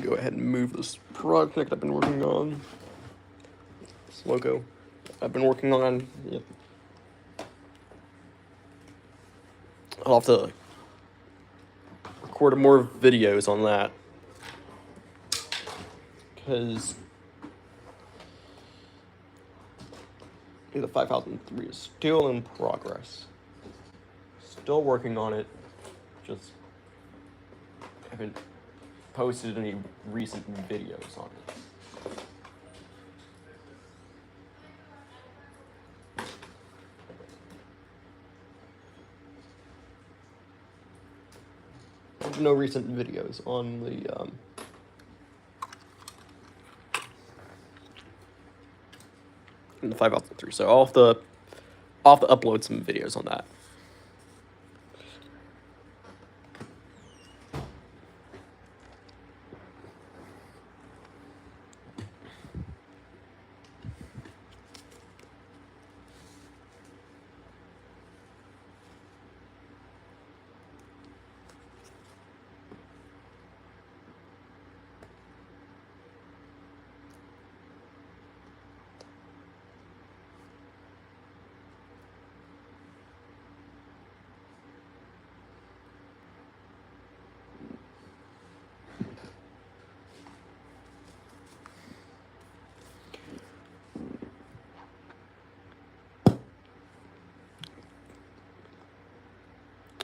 Go ahead and move this project I've been working on. This logo I've been working on. Yep. I'll have to record more videos on that. Because the 5003 is still in progress. Still working on it. Just haven't posted any recent videos on it. No recent videos on the 5003. So I'll have to upload some videos on that.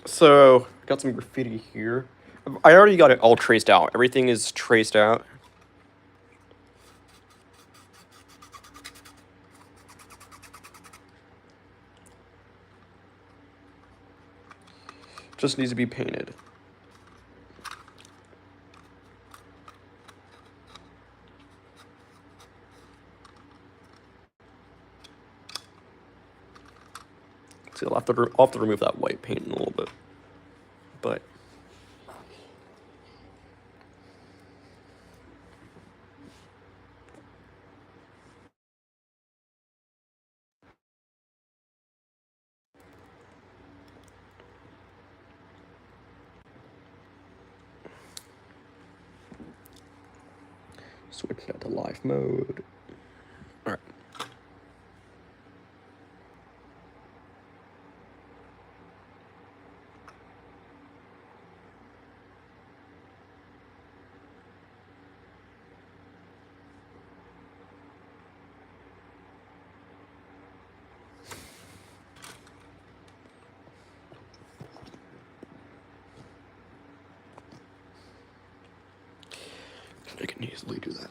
So, got some graffiti here. I already got it all traced out. Everything is traced out. Just needs to be painted. See, I'll have to remove that white paint in a little bit. But switch that to live mode. All right. I can easily do that.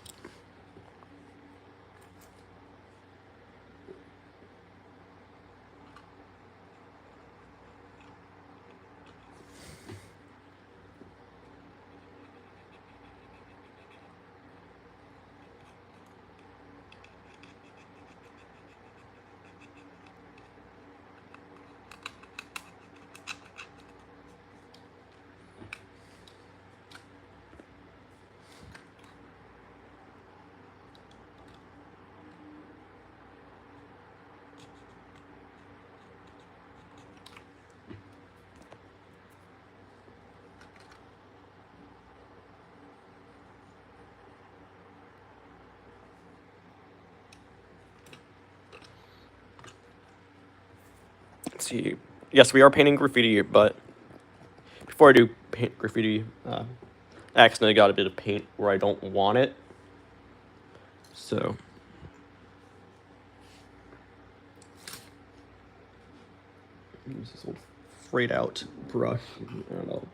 Let's see. Yes, we are painting graffiti, but before I do paint graffiti, I accidentally got a bit of paint where I don't want it. So use this old frayed out brush. I don't know.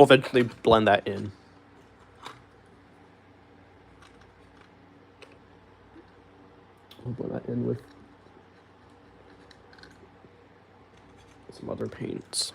I'll eventually blend that in. I'll blend that in with some other paints.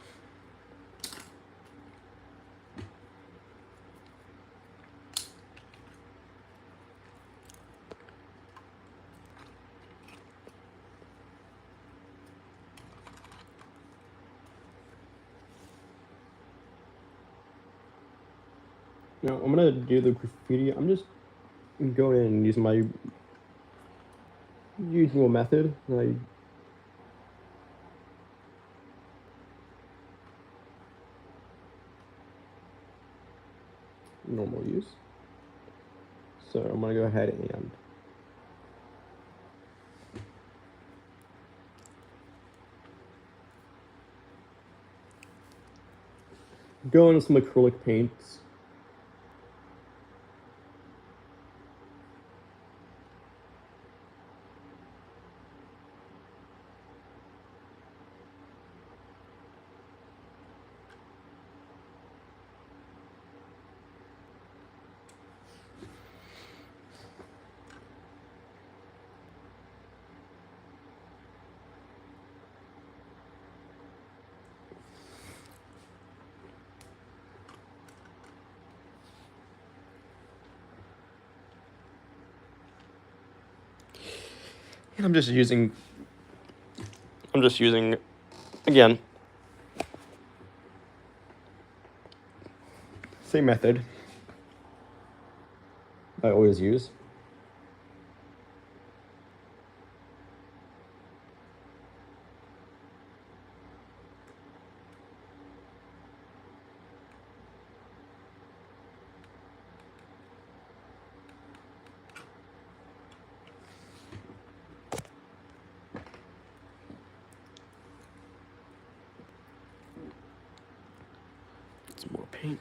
Now I'm gonna do the graffiti. I'm just going in and using my usual method. Normal use. So I'm gonna go ahead and go into some acrylic paints. And I'm just using, again, same method I always use. Some more paint.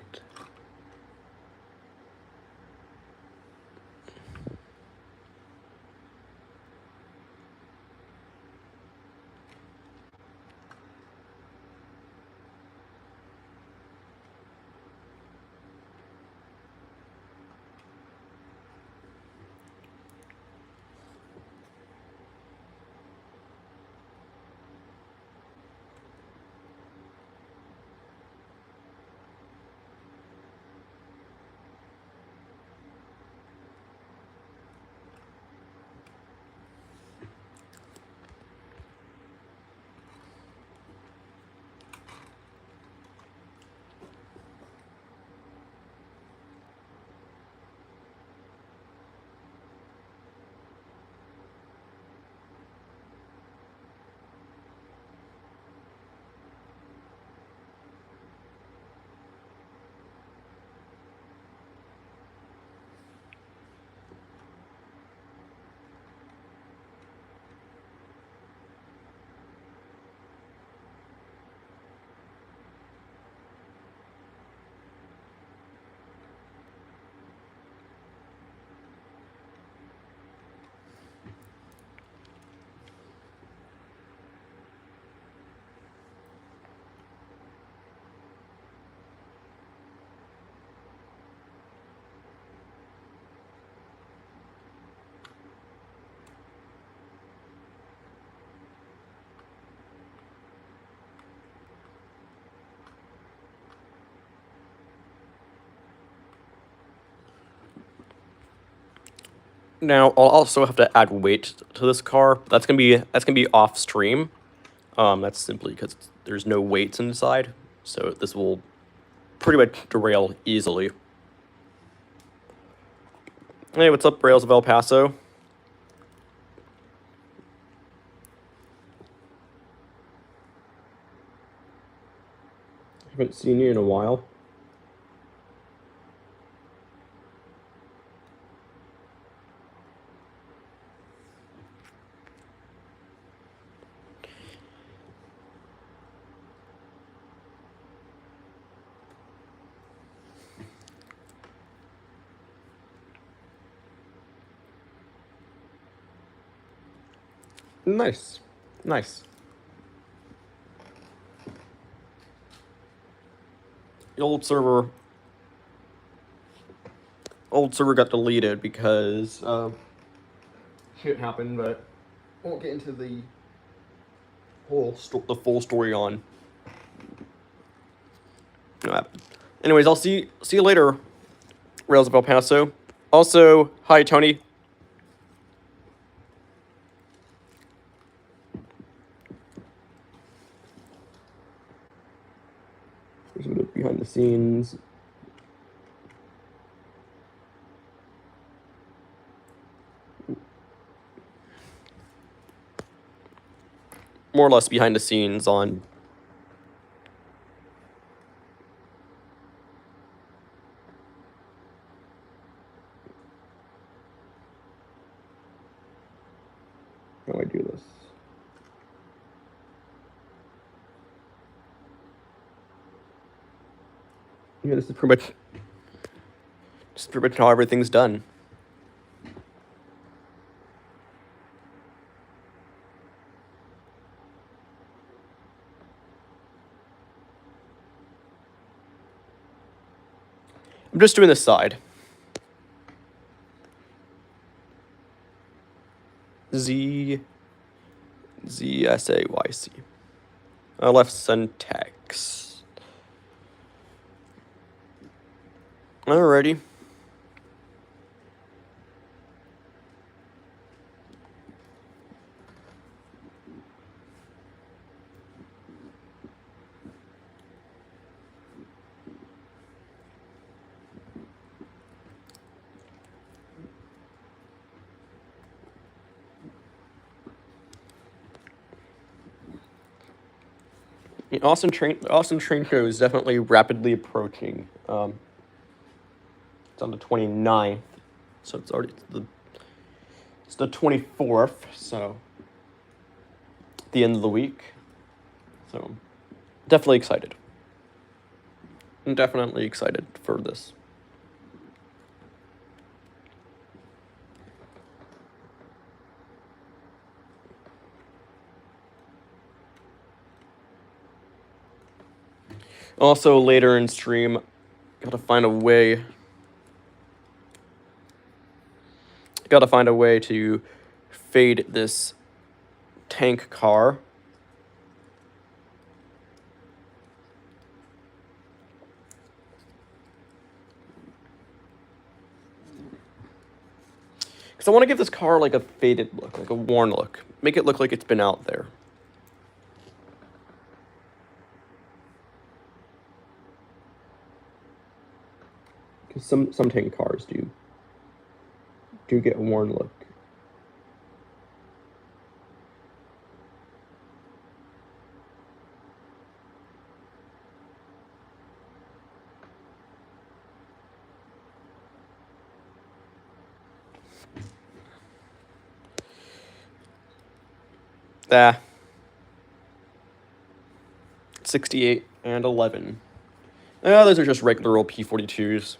Now I'll also have to add weight to this car. That's gonna be off stream. That's simply because there's no weights inside, so this will pretty much derail easily. Hey, what's up, Rails of El Paso? Haven't seen you in a while. Nice. Nice. the old server got deleted because shit happened, but I won't get into the full story on what happened. Anyways, I'll see you later, Rails of El Paso. Also, hi Tony. There's a bit of behind the scenes. More or less behind the scenes on how do I do this. Yeah, this is pretty much how everything's done. I'm just doing this side. ZSAYC. Left syntax. Alrighty. The Austin train show is definitely rapidly approaching. It's on the 29th, so it's the 24th, so at the end of the week. So definitely excited. I'm definitely excited for this. Also, later in stream, gotta find a way to fade this tank car. Because I want to give this car like a faded look, like a worn look. Make it look like it's been out there. Because some tank cars do get a worn look. Ah. 68 and 11. Those are just regular old P42s.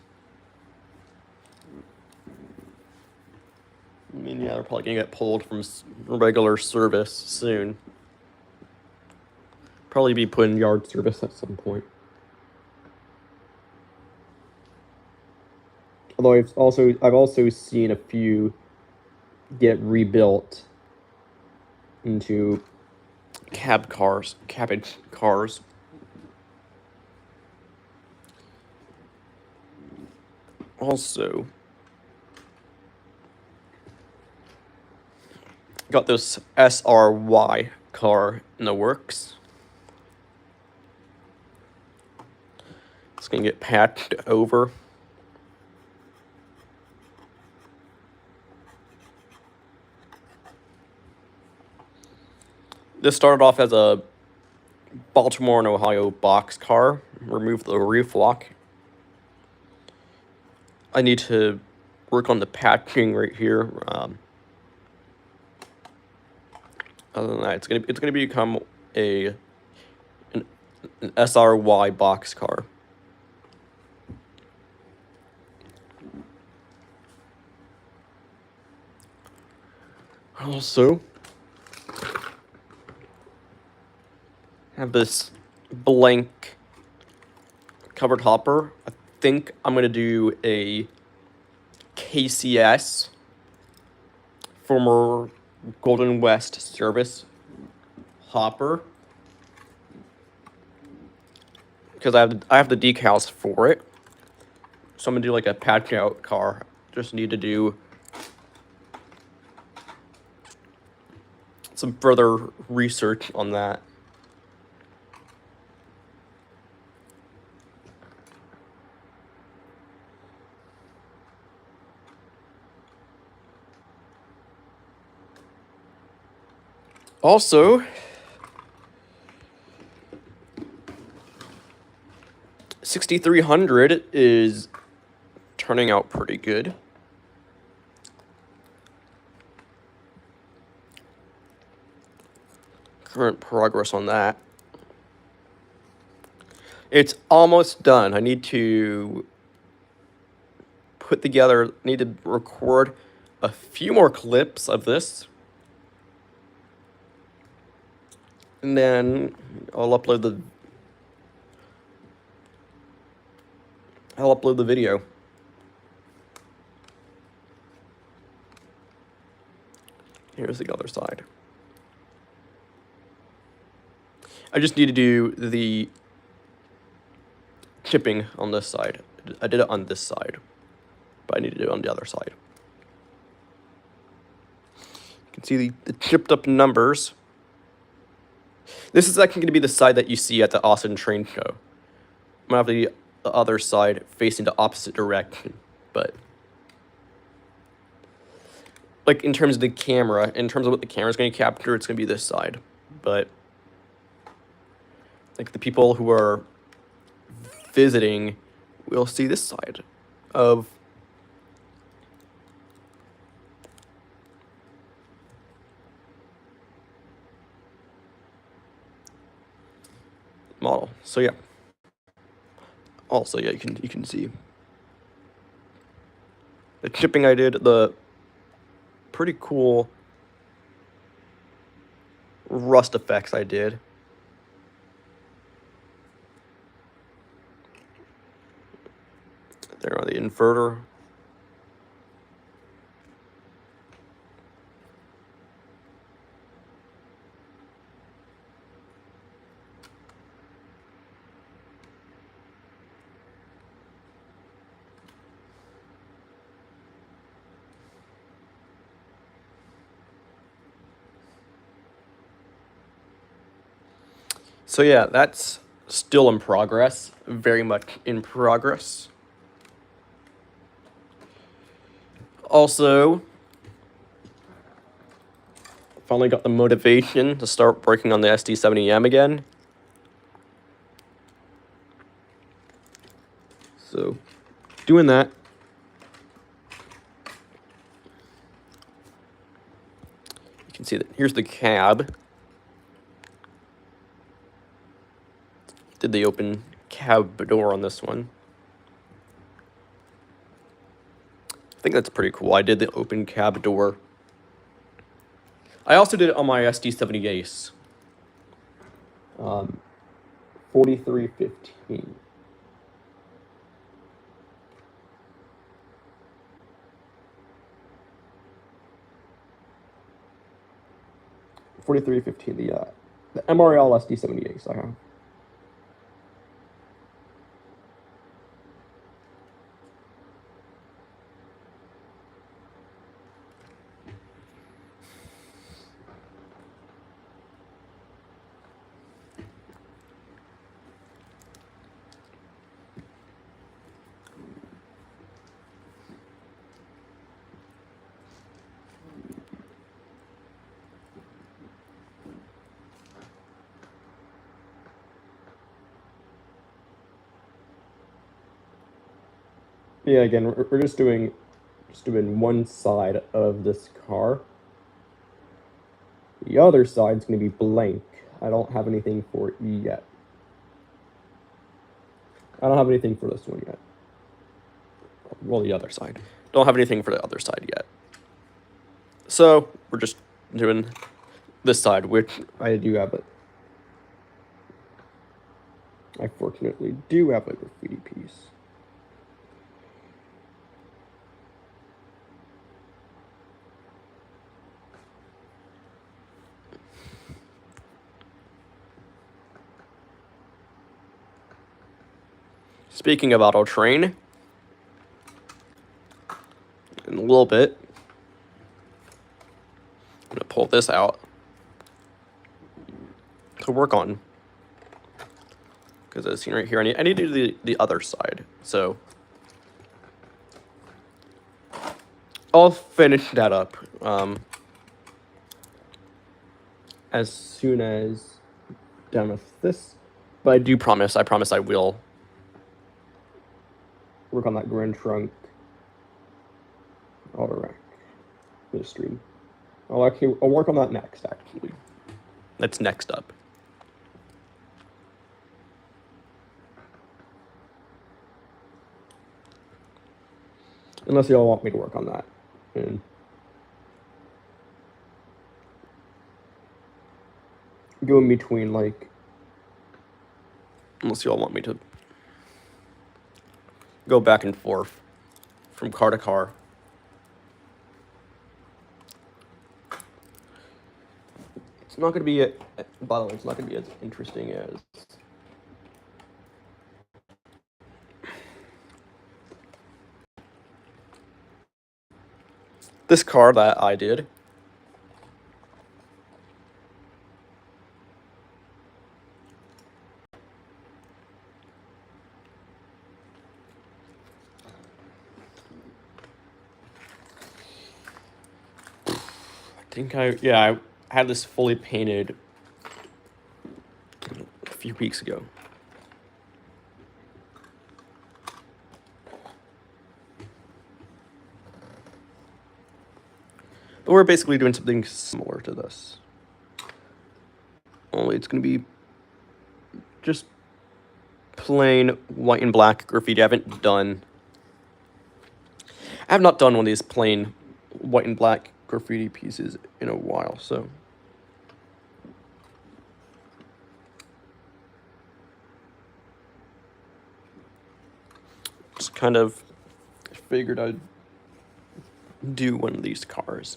I mean, yeah, they're probably gonna get pulled from regular service soon. Probably be put in yard service at some point. Although I've also seen a few get rebuilt into cabbage cars. Also, got this SRY car in the works. It's gonna get patched over. This started off as a Baltimore and Ohio box car. Remove the roof lock. I need to work on the patching right here. Other than that, it's gonna become an SRY box car. Also, have this blank covered hopper. I think I'm going to do a KCS, former Golden West service hopper, because I have the decals for it. So I'm going to do like a patch out car. Just need to do some further research on that. Also, 6300 is turning out pretty good. Current progress on that. It's almost done. I need to need to record a few more clips of this. And then I'll upload the video. Here's the other side. I just need to do the chipping on this side. I did it on this side, but I need to do it on the other side. You can see the chipped up numbers. This is actually going to be the side that you see at the Austin train show. I'm going to have the other side facing the opposite direction, but like in terms of the camera, in terms of what the camera's going to capture, it's going to be this side. But like the people who are visiting will see this side of model. So yeah. Also, yeah, you can see the chipping I did, the pretty cool rust effects I did. There are the inverter. So yeah, that's still in progress, very much in progress. Also, finally got the motivation to start working on the SD70M again. So, doing that. You can see that here's the cab. Did the open cab door on this one. I think that's pretty cool. I did the open cab door. I also did it on my SD70 Ace. 4315. The MRL SD70 Ace I have. Yeah, again, we're just doing one side of this car. The other side's going to be blank. I don't have anything for it yet. I don't have anything for this one yet. Well, the other side. Don't have anything for the other side yet. So, we're just doing this side, which I do have it. I fortunately do have a graffiti piece. Speaking of Auto Train, in a little bit, I'm gonna pull this out to work on. Because as seen right here, I need to do the other side. So I'll finish that up as soon as done with this. But I promise I will work on that Grand Trunk auto rack for the stream. I'll work on that next, actually. That's next up. Unless y'all want me to work on that. And go in between, like, unless y'all want me to go back and forth from car to car. It's not going to be, by the way, it's not going to be as interesting as this car that I did. I had this fully painted a few weeks ago. But we're basically doing something similar to this. Only it's going to be just plain white and black graffiti. I have not done one of these plain white and black graffiti pieces in a while, so. Just kind of figured I'd do one of these cars.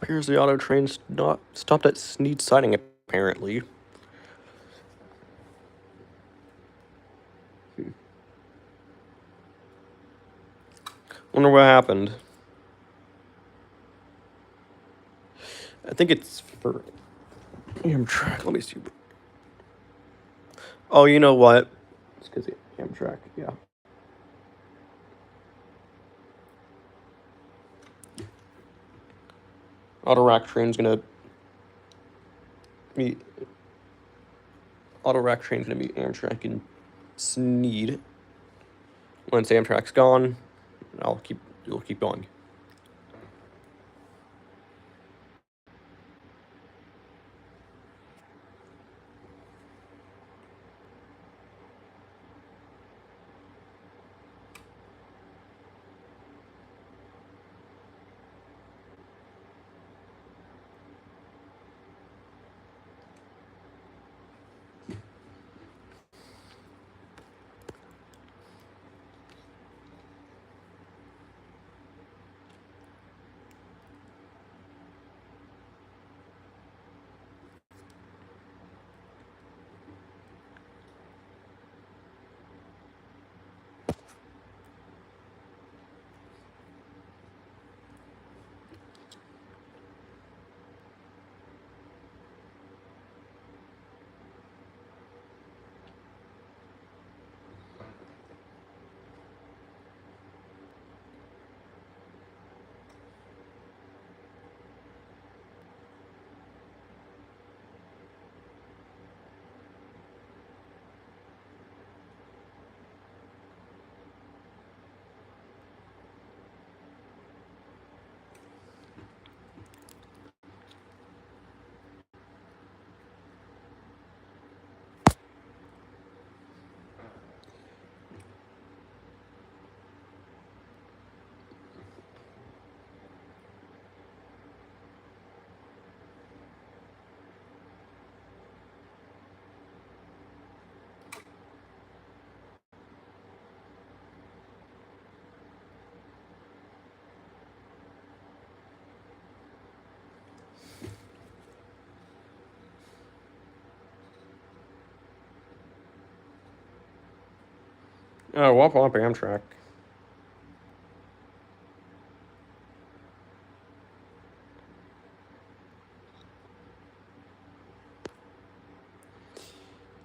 Appears the auto train's not stopped at Sneed Siding, apparently. Wonder what happened. I think it's for Amtrak. Let me see. Oh, you know what? It's because Amtrak, yeah. Auto rack train's gonna meet Amtrak and Sneed. Once Amtrak's gone, it'll keep going. Oh, Womp Womp Amtrak.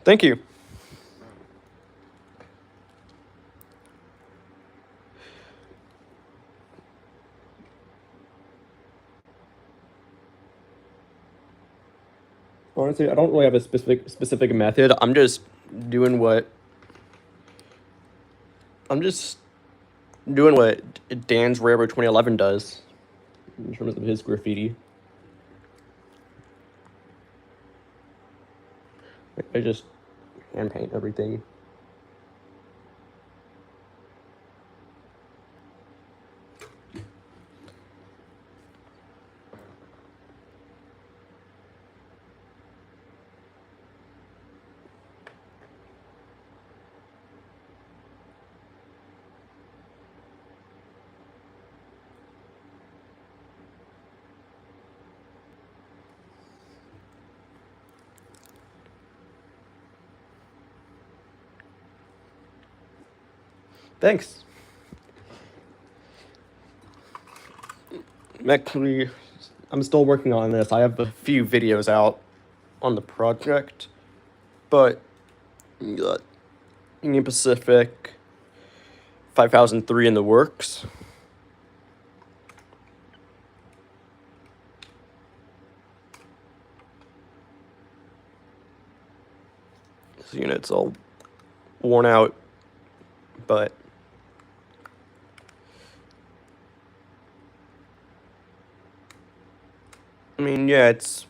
Thank you. Honestly, I don't really have a specific method. I'm just doing what I'm just doing what Dan's Railroad 2011 does in terms of his graffiti. I just hand paint everything. Thanks. Actually, I'm still working on this. I have a few videos out on the project, but Union Pacific 5003 in the works. This unit's all worn out, but I mean, yeah, it's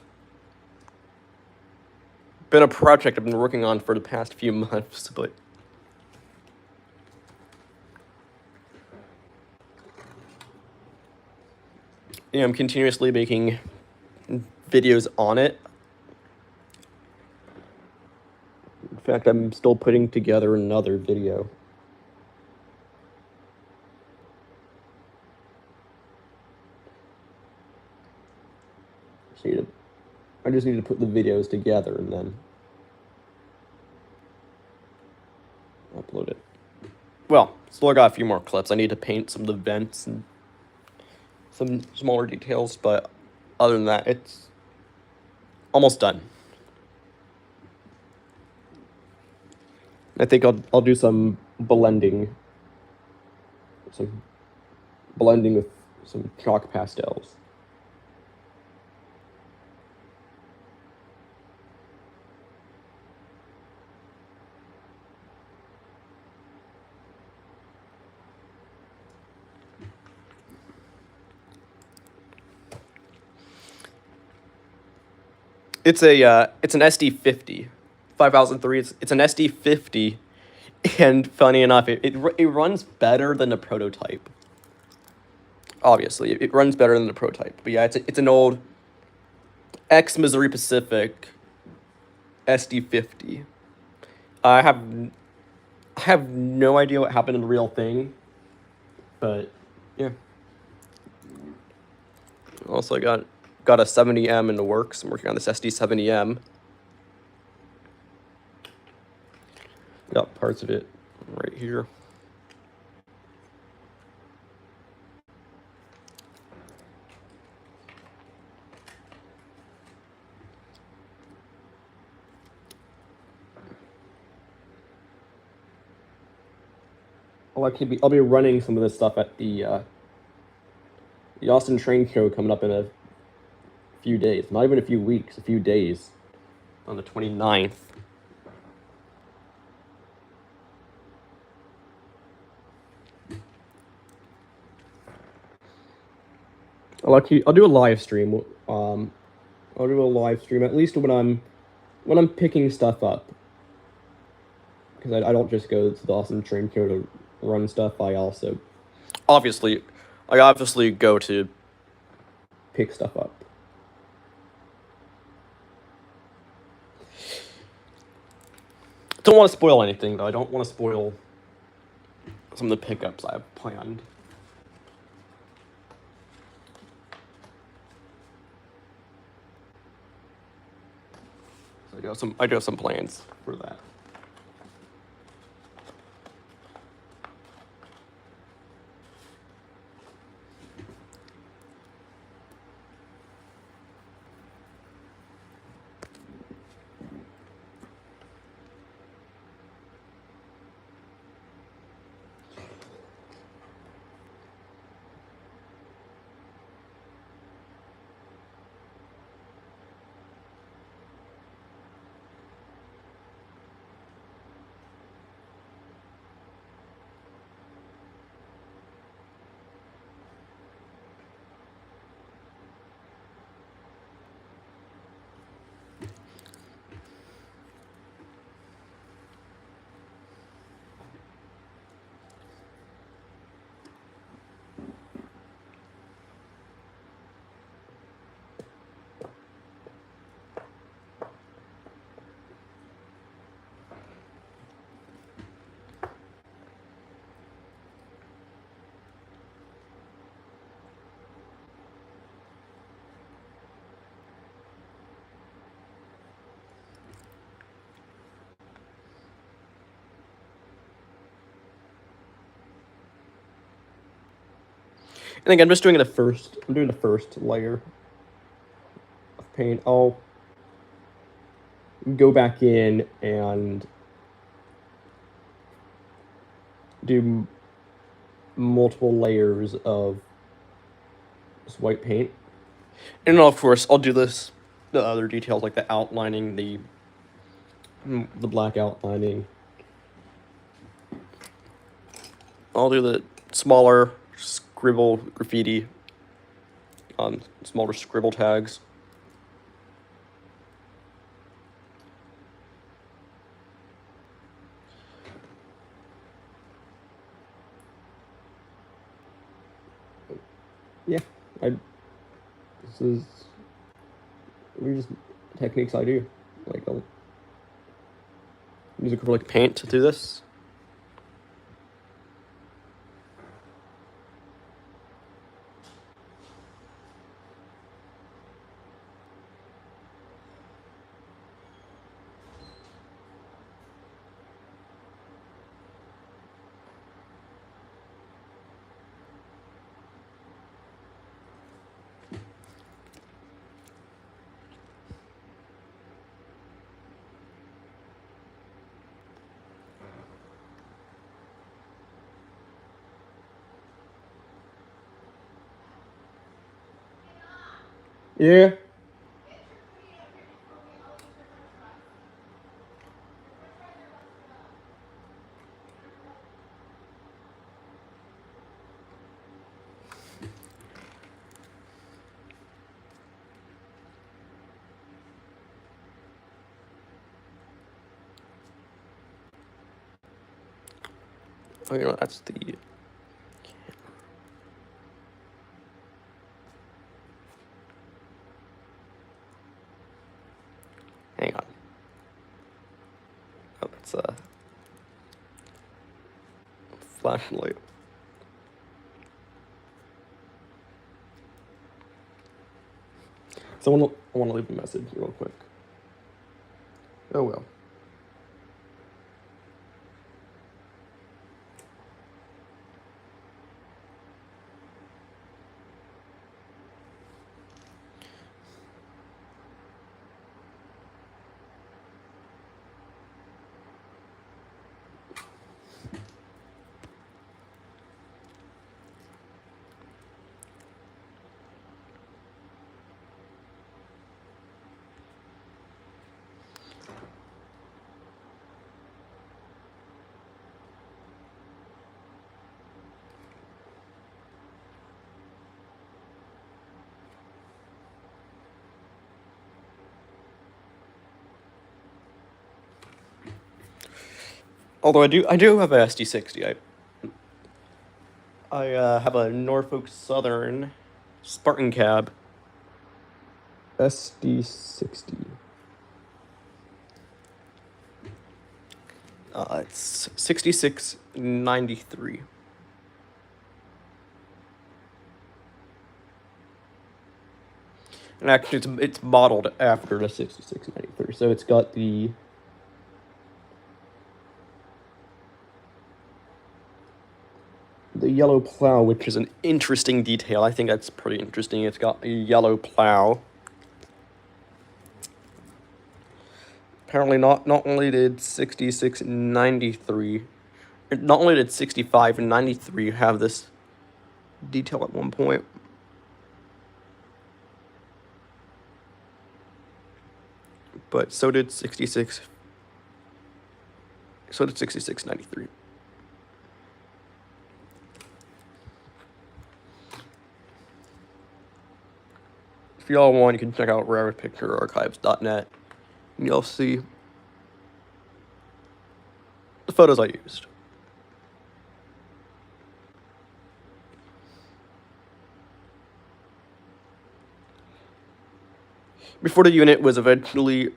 been a project I've been working on for the past few months, but yeah, I'm continuously making videos on it. In fact, I'm still putting together another video. I just need to put the videos together and then upload it. Well, still got a few more clips. I need to paint some of the vents and some smaller details, but other than that, it's almost done. I think I'll do some blending with some chalk pastels. It's an SD50, 5003. It's an SD50, and funny enough, it runs better than the prototype. Obviously, it runs better than the prototype. But yeah, it's an old ex-Missouri Pacific SD50. I have no idea what happened in the real thing, but yeah. Also, I got a 70M in the works. I'm working on this SD70M. Got parts of it right here. I'll be running some of this stuff at the Austin Train Show coming up in a few days. Not even a few weeks, a few days. On the 29th. I'll do a live stream. I'll do a live stream at least when I'm picking stuff up. Because I don't just go to the Austin Train Show to run stuff. I obviously go to pick stuff up. Don't want to spoil anything though. I don't want to spoil some of the pickups I have planned. So I do have some plans for that. And again, I'm just doing I'm doing the first layer of paint. I'll go back in and do multiple layers of this white paint. And of course, I'll do the other details like the outlining, the black outlining. I'll do the smaller scribble graffiti on smaller scribble tags. Yeah, these are just techniques I do. Like I'll use acrylic paint to do this. Yeah. Oh, you know, that's the... Hang on. Oh, it's a flashlight. So I want to leave a message real quick. Oh well. Although I do have a SD60. I have a Norfolk Southern Spartan cab. SD60. It's 6693. And actually, it's modeled after the 6693, so it's got the yellow plow, which is an interesting detail. I think that's pretty interesting. It's got a yellow plow. Apparently, not only did 6693, not only did 65 and 93 have this detail at one point, but so did 6693. If y'all want, you can check out rarepicturearchives.net, and you'll see the photos I used. Before the unit was eventually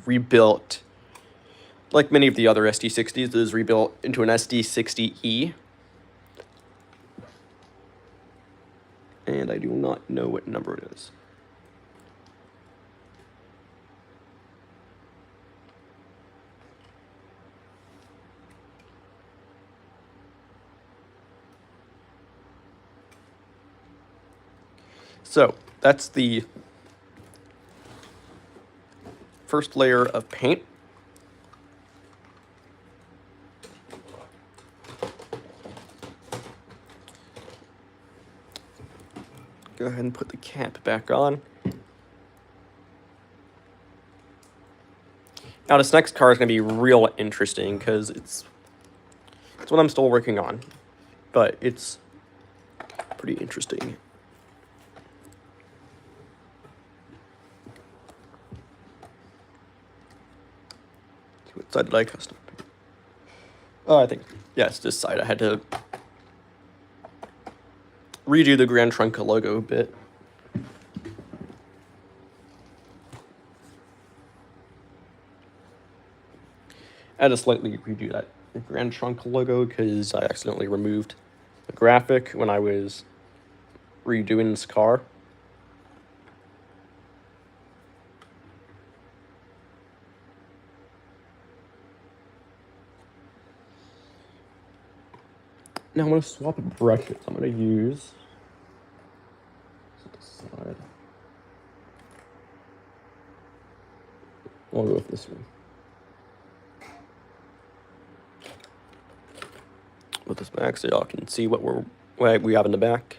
rebuilt, like many of the other SD60s, it was rebuilt into an SD60E. And I do not know what number it is. So that's the first layer of paint. Go ahead and put the cap back on. Now this next car is going to be real interesting because it's what I'm still working on, but it's pretty interesting. What side did I custom paint? Oh, I think, yes, this side. I had to redo the Grand Trunk logo a bit. I had to slightly redo that Grand Trunk logo because I accidentally removed the graphic when I was redoing this car. Now I'm going to swap brushes. I'm going to use side. I'll go with this one. Put this back so y'all can see what we have in the back.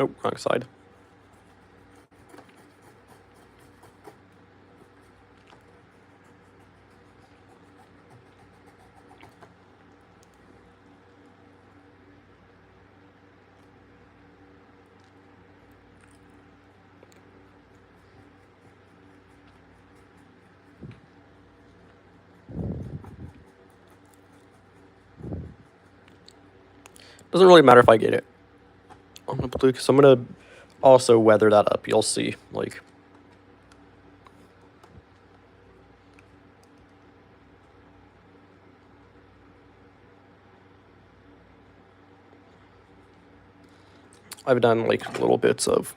Oh, wrong side. Doesn't really matter if I get it on the blue because I'm gonna also weather that up. You'll see, like. I've done like little bits of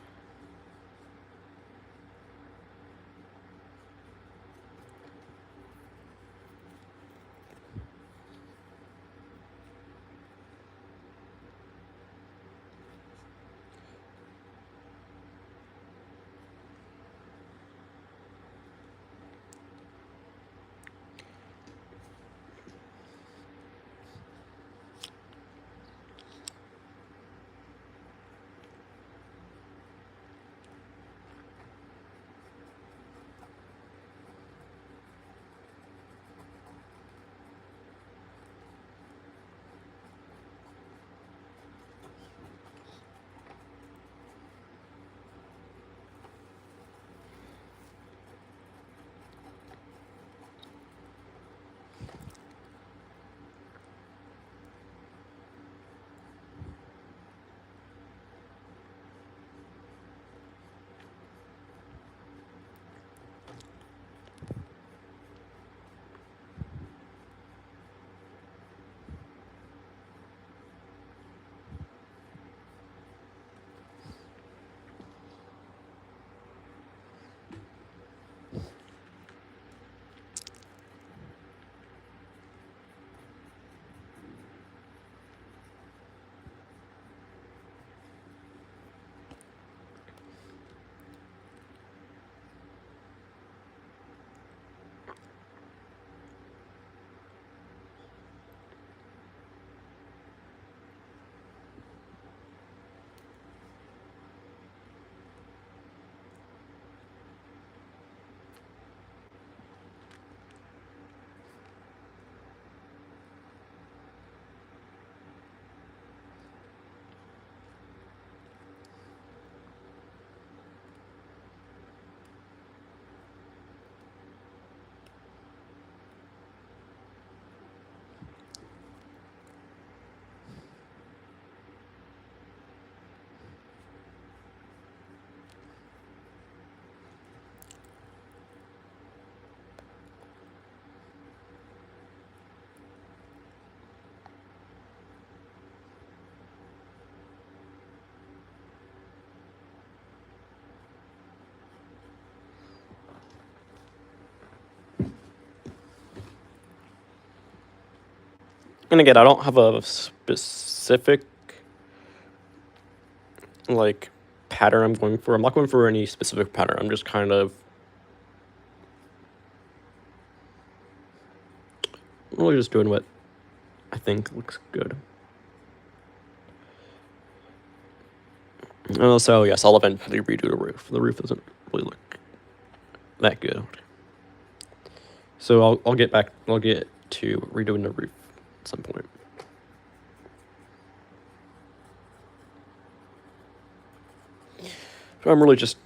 And again, I don't have a specific like pattern I'm going for. I'm not going for any specific pattern. I'm just kind of really just doing what I think looks good. And also, yes, I'll eventually redo the roof. The roof doesn't really look that good. So I'll get to redoing the roof at some point. So I'm really just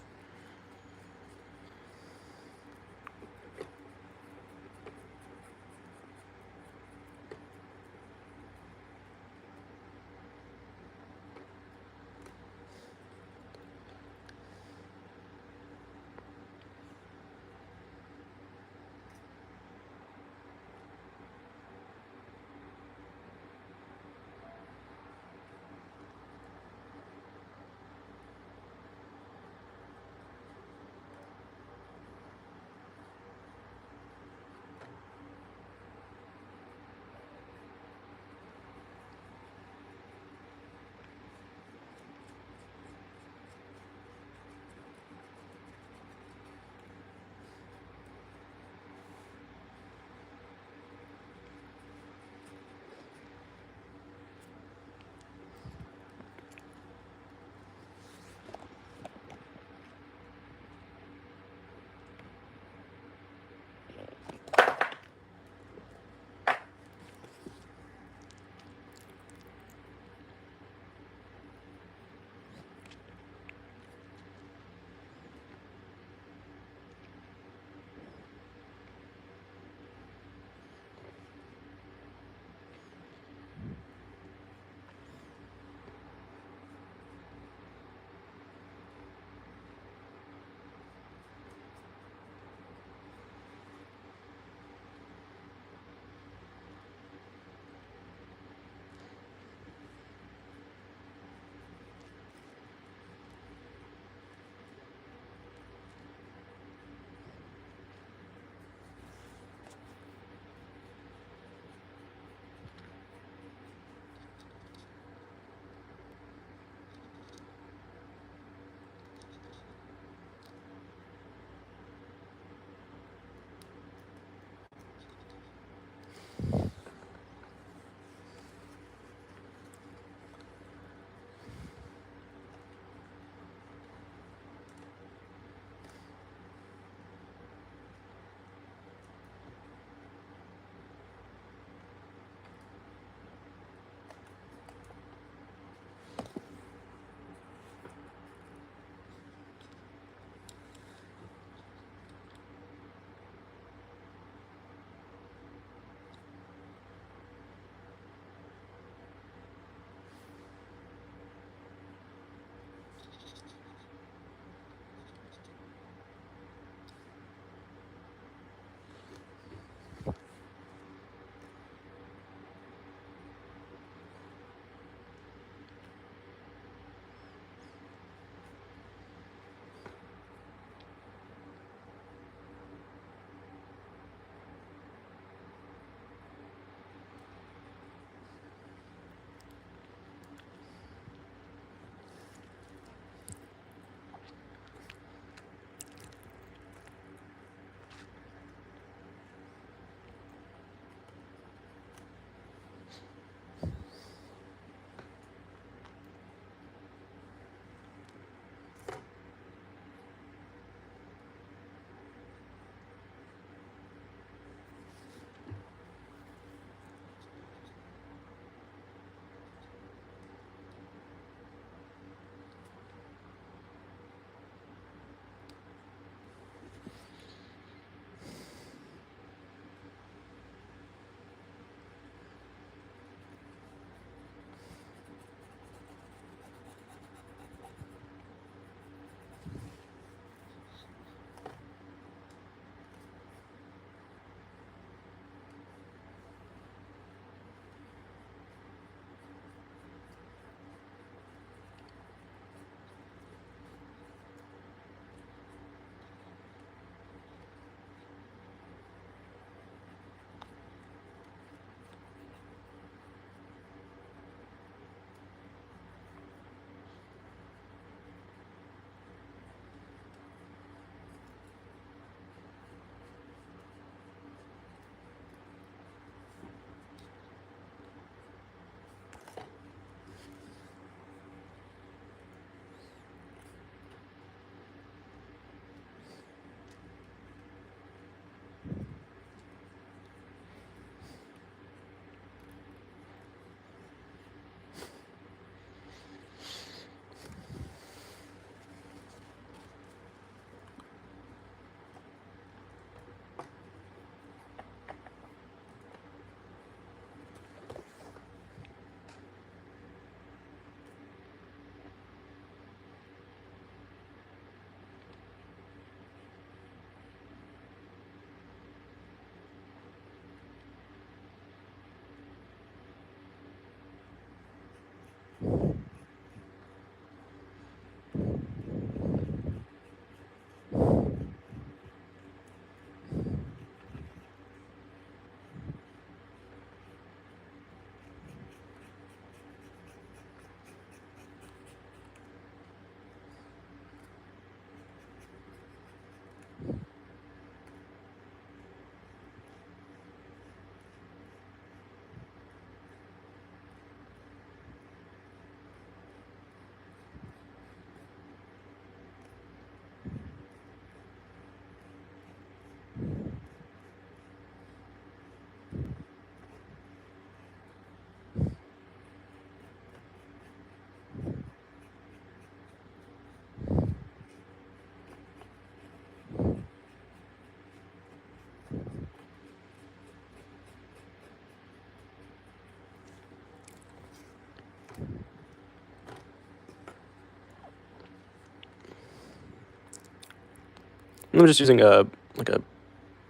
I'm just using a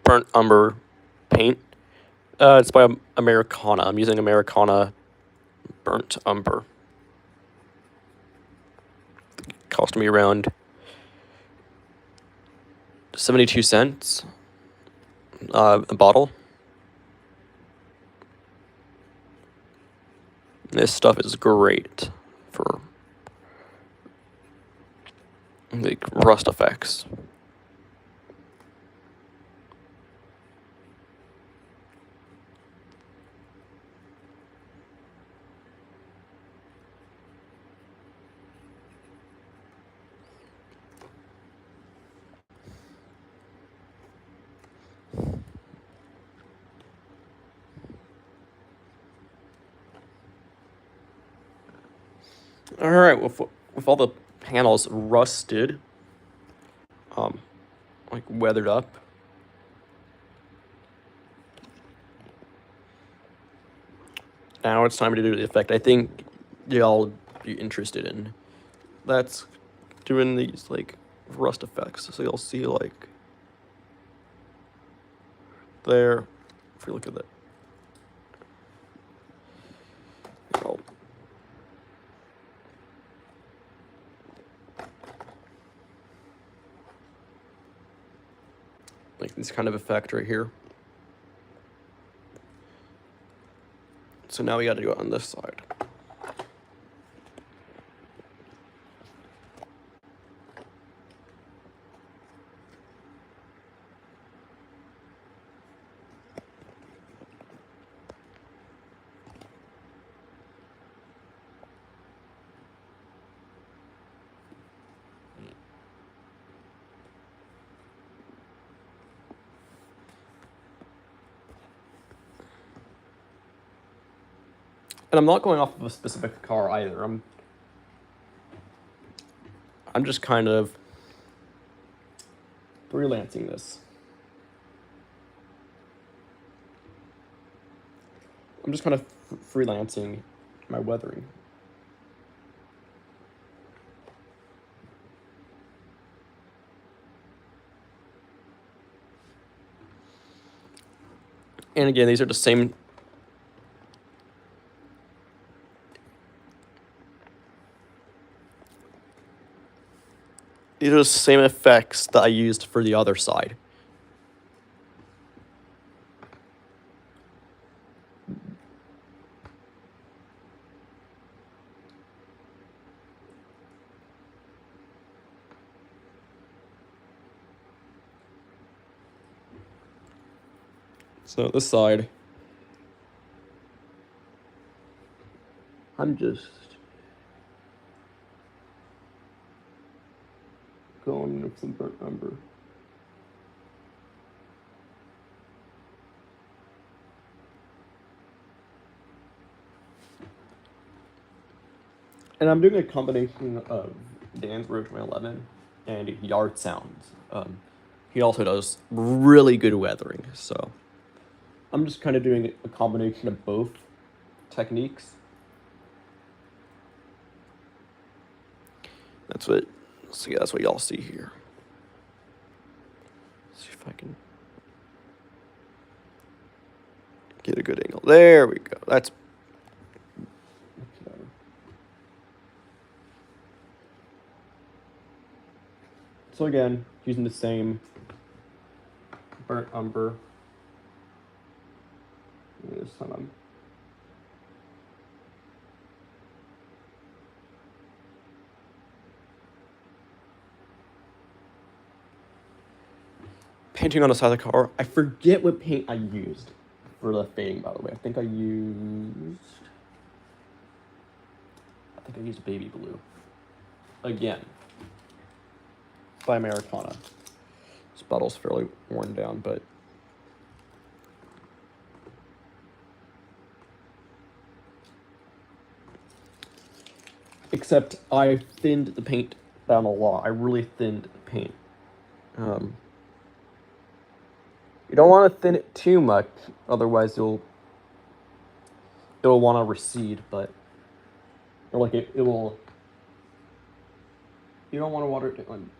burnt umber paint. It's by Americana. I'm using Americana burnt umber. It cost me around 72 cents a bottle. This stuff is great for like rust effects. All right, with all the panels rusted, like weathered up, now it's time to do the effect I think y'all be interested in. That's doing these like rust effects. So you'll see like there, if you look at that, oh, like this kind of effect right here. So now we got to do it on this side. And I'm not going off of a specific car either. I'm just kind of freelancing this. I'm just kind of freelancing my weathering. And again, these are the same. These are the same effects that I used for the other side. So this side, I'm just going with some burnt umber. And I'm doing a combination of Dan's Road 2011 and Yard Sounds. He also does really good weathering, so I'm just kind of doing a combination of both techniques. That's what y'all see here. Let's see if I can get a good angle. There we go. That's better. So again, using the same burnt umber. And this time I'm painting on the side of the car. I forget what paint I used for the fading, by the way. I think I used baby blue. Again, by Americana. This bottle's fairly worn down, but except I thinned the paint down a lot. I really thinned the paint. You don't want to thin it too much, otherwise it'll want to recede, but or like it will. You don't want to water it down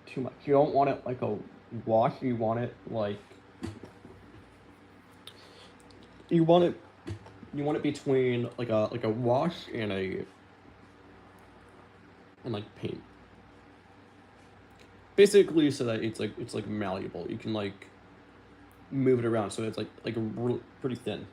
too much. You don't want it like a wash. You want it like you want it between like a wash and like paint. Basically, so that it's like malleable. You can like move it around, so it's like pretty thin.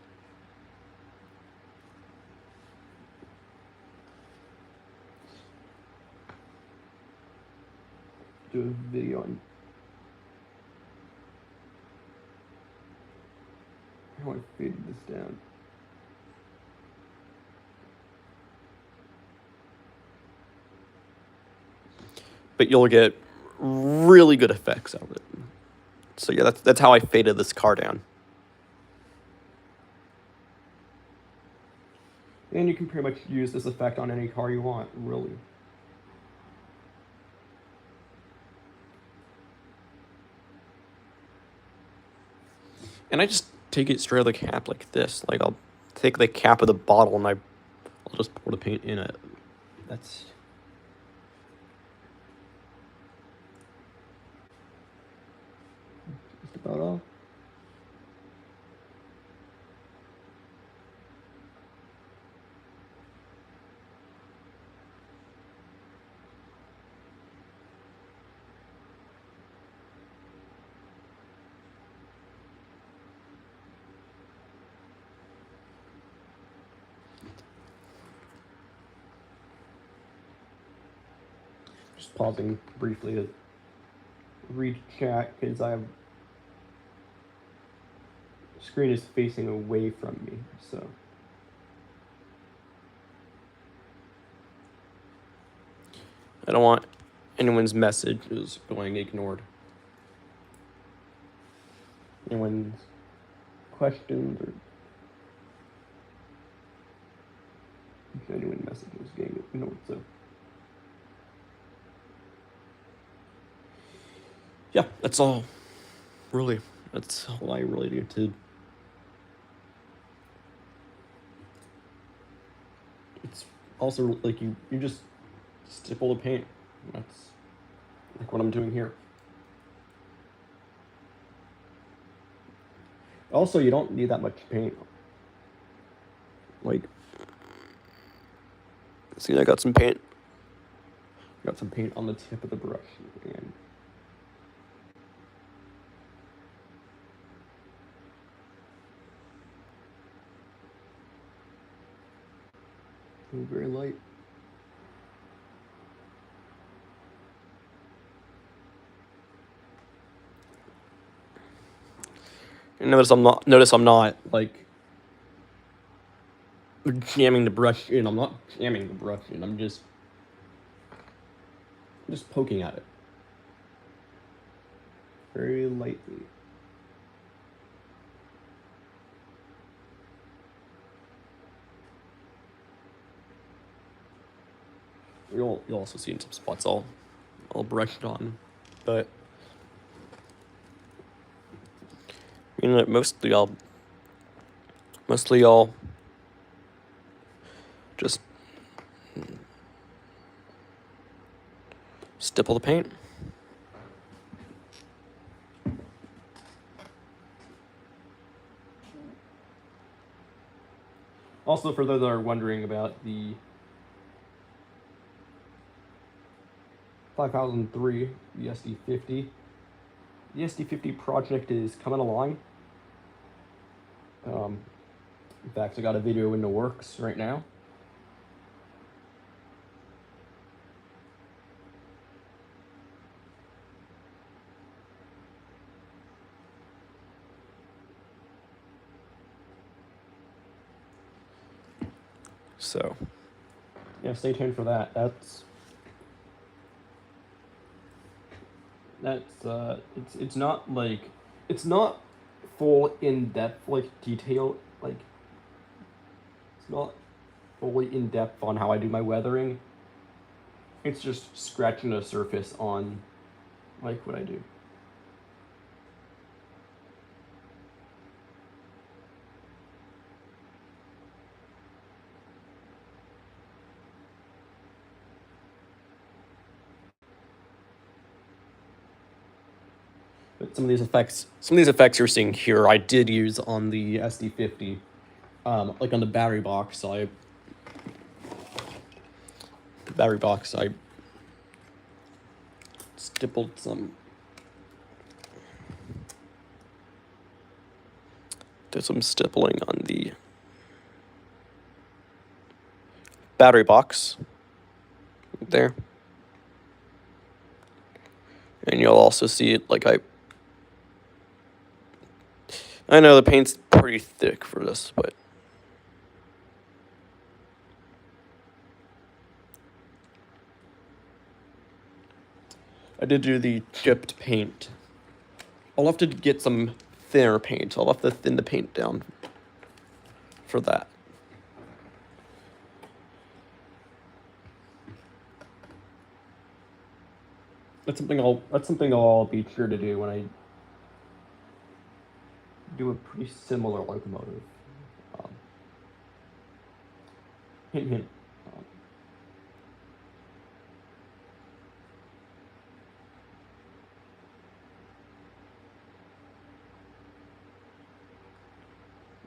Do a video on how I faded this down. But you'll get really good effects out of it. So yeah, that's how I faded this car down. And you can pretty much use this effect on any car you want, really. And I just take it straight out of the cap like this. Like I'll take the cap of the bottle and I'll just pour the paint in it. That's just about all. Just pausing briefly to read chat because screen is facing away from me, so. I don't want anyone's messages going ignored. Anyone's questions or genuine messages getting ignored, so. Yeah, that's all. Really, that's all I really do to. It's also like you just stipple the paint. That's like what I'm doing here. Also, you don't need that much paint. Like, see, I got some paint. Got some paint on the tip of the brush, and very light. And notice I'm not like jamming the brush in. I'm not jamming the brush in. I'm just poking at it very lightly. You'll also see in some spots I'll brush it on, but you know, mostly I'll just stipple the paint. Also, for those that are wondering about the 5003 ESD50, the ESD50 project is coming along. In fact, I got a video in the works right now. So, yeah, stay tuned for that. It's not like, it's not full in-depth like detail, like it's not fully in-depth on how I do my weathering. It's just scratching the surface on like what I do. But some of these effects you're seeing here, I did use on the SD50, like on the battery box. I stippled some. Did some stippling on the battery box there. And you'll also see it, like, I know the paint's pretty thick for this, but I did do the chipped paint. I'll have to get some thinner paint. I'll have to thin the paint down for that. That's something I'll be sure to do when I do a pretty similar locomotive. Hint, hint.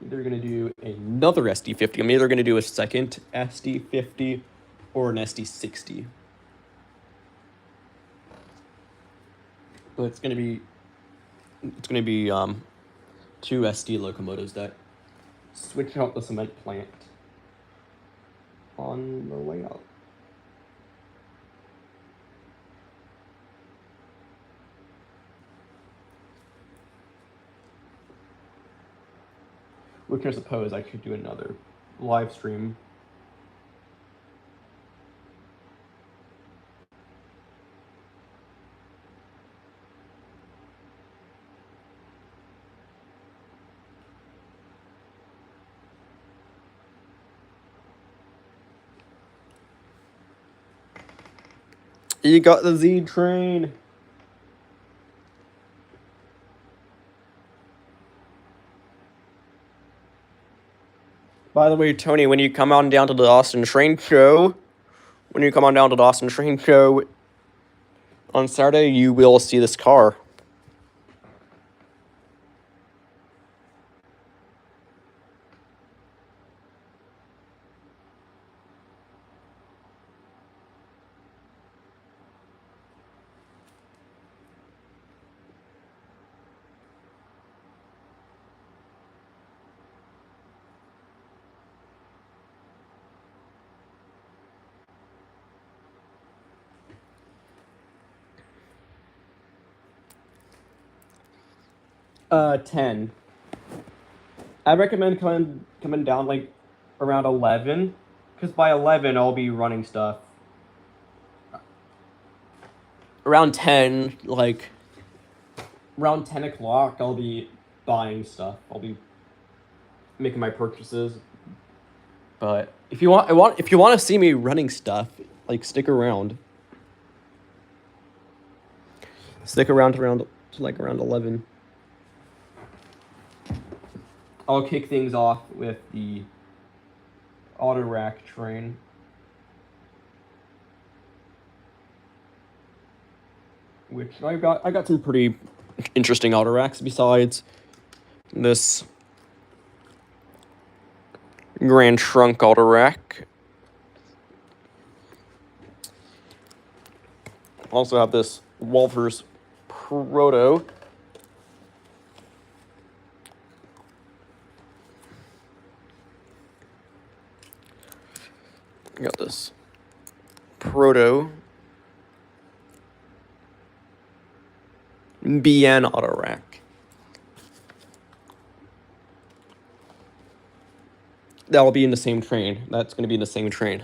Either going to do another SD50. I'm either going to do a second SD50 or an SD60. But it's going to be two SD locomotives that switch out the cement plant on the way out. Which I suppose I could do another live stream. You got the Z train. By the way, Tony, when you come on down to the Austin Train Show, on Saturday, you will see this car. $10. I recommend coming down like around 11, because by 11 I'll be running stuff. Around 10, like around 10 o'clock, I'll be buying stuff. I'll be making my purchases. But if you want to see me running stuff, like stick around. Stick around to like around 11. I'll kick things off with the auto rack train. Which I got some pretty interesting auto racks besides this Grand Trunk auto rack. Also have this Wolfers Proto. I got this Proto BN auto rack. That'll be in the same train. That's going to be in the same train.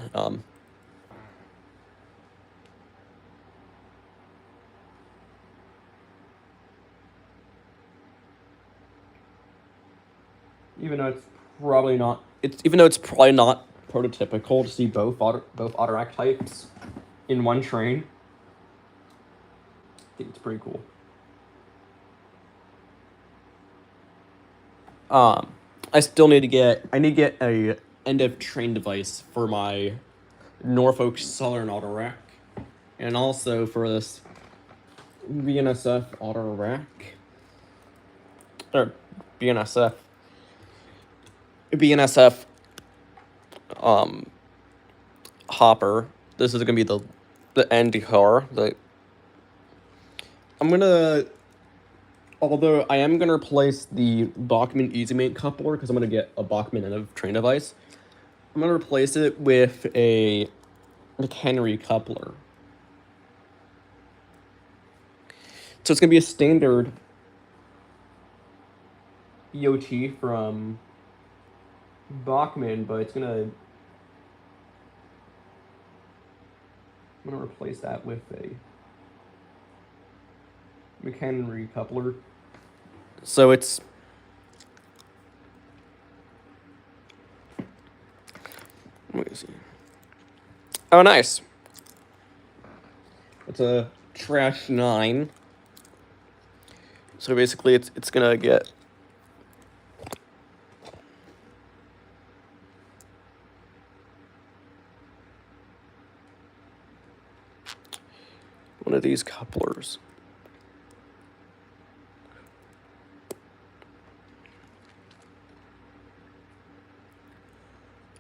Even though it's probably not prototypical to see both auto rack types in one train. I think it's pretty cool. I still need to get a end of train device for my Norfolk Southern auto rack, and also for this VNSF auto rack. or BNSF. BNSF hopper. This is gonna be the end car. Although I am gonna replace the Bachmann EasyMate coupler because I'm gonna get a Bachmann and a train device. I'm gonna replace it with a McHenry coupler. So it's gonna be a standard EOT from Bachmann, but I'm gonna replace that with a McHenry coupler. So it's let me see. Oh, nice. It's a Trash 9. So basically, it's gonna get one of these couplers.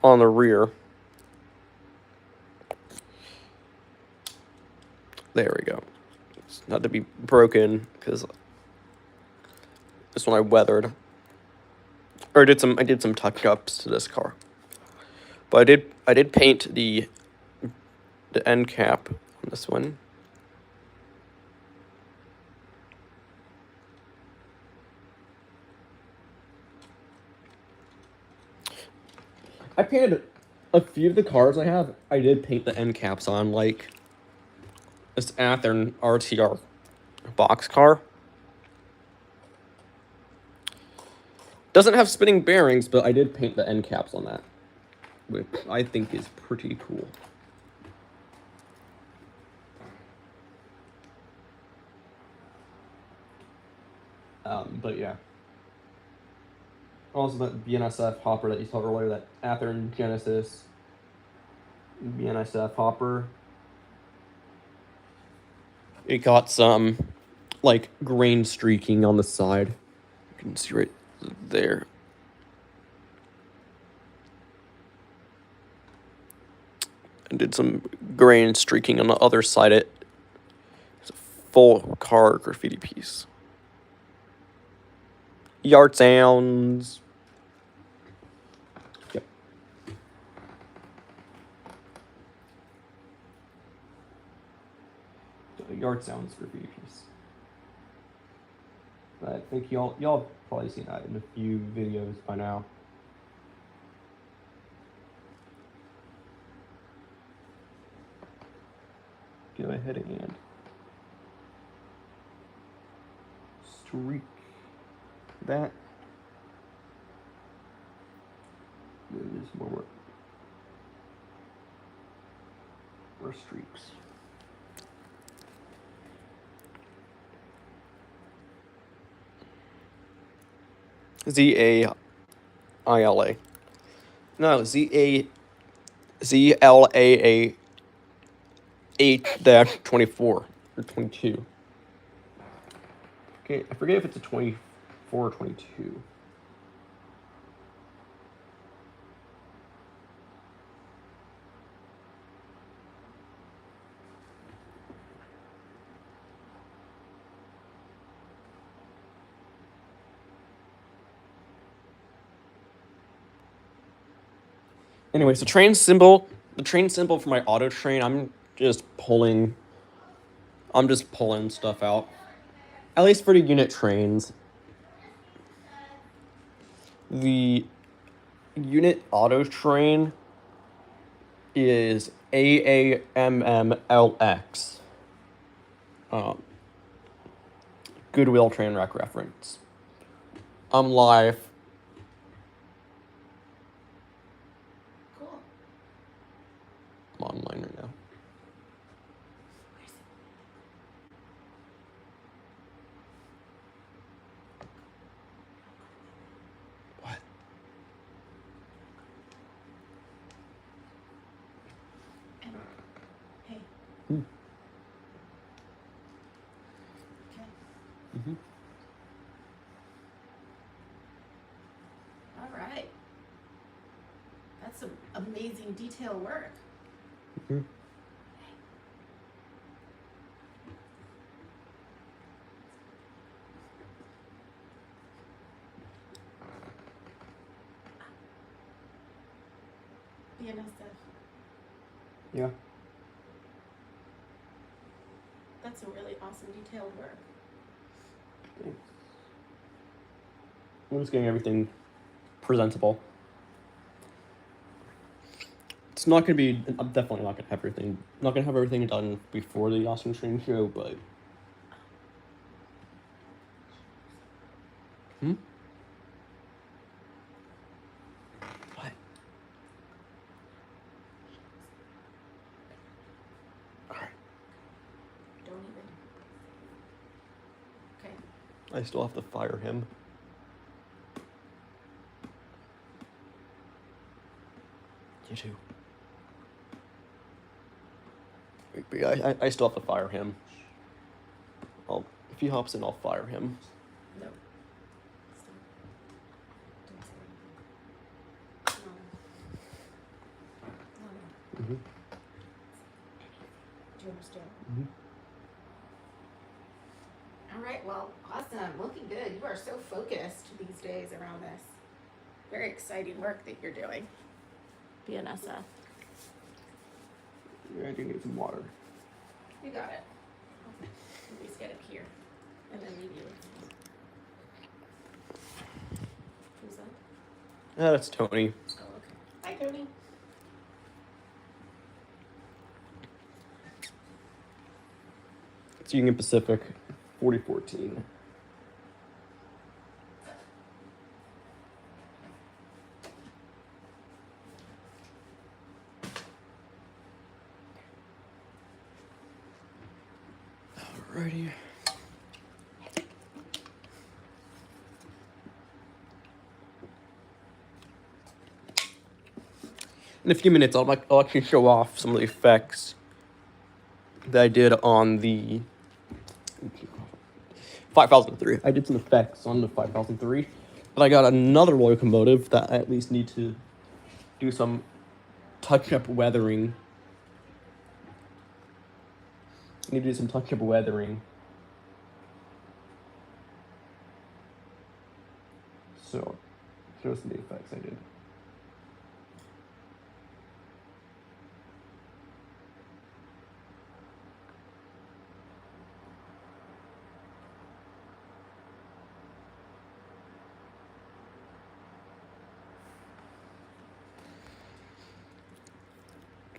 On the rear. There we go. It's not to be broken because this one I weathered. Or I did some touch ups to this car. But I did paint the end cap on this one. I painted a few of the cars I have. I did paint the end caps on, like this Athearn RTR box car. Doesn't have spinning bearings, but I did paint the end caps on that, which I think is pretty cool. But yeah. Also, that BNSF hopper that you saw earlier, that Athearn Genesis BNSF hopper. It got some, like, grain streaking on the side. You can see right there. And did some grain streaking on the other side. It's a full car graffiti piece. Yard sounds. Yep. The yard sounds graffiti piece. I think y'all have probably seen that in a few videos by now. Go ahead and streak that. There's more streaks. ZAILA. No, ZLAA 8-24 or 22. Okay, I forget if it's a 24 or 22. Anyways, the train symbol for my auto train, I'm just pulling stuff out. At least for the unit trains. The unit auto train is AAMMLX. Goodwill train wreck reference. I'm live. Cool. I'm online right now. What? Hey. Hmm. Okay. Mm-hmm. amazing detail work. Mhm. BNSF. Yeah. That's a really awesome detailed work. Thanks. I'm just getting everything presentable. It's not gonna be. I'm definitely not gonna have everything. Not gonna have everything done before the Austin Train show, but. Hmm. What? Alright. Don't even. Okay. I still have to fire him. You too. But yeah, I still have to fire him. If he hops in, I'll fire him. No. Stop. Don't say anything. No. No. Mm-hmm. Do you understand? Mm-hmm. All right, well, awesome. Looking good. You are so focused these days around this. Very exciting work that you're doing. BNSF. Yeah, I do need some water. You got it. At least get it here. And then leave you. Who's that? That's Tony. Oh, okay. Hi, Tony. It's Union Pacific, 4014. Alrighty. In a few minutes, I'll actually show off some of the effects that I did on the 5003. I did some effects on the 5003, but I got another locomotive that I at least need to do some touch-up weathering. I need to do some touch-up weathering. So, show some of the effects I did.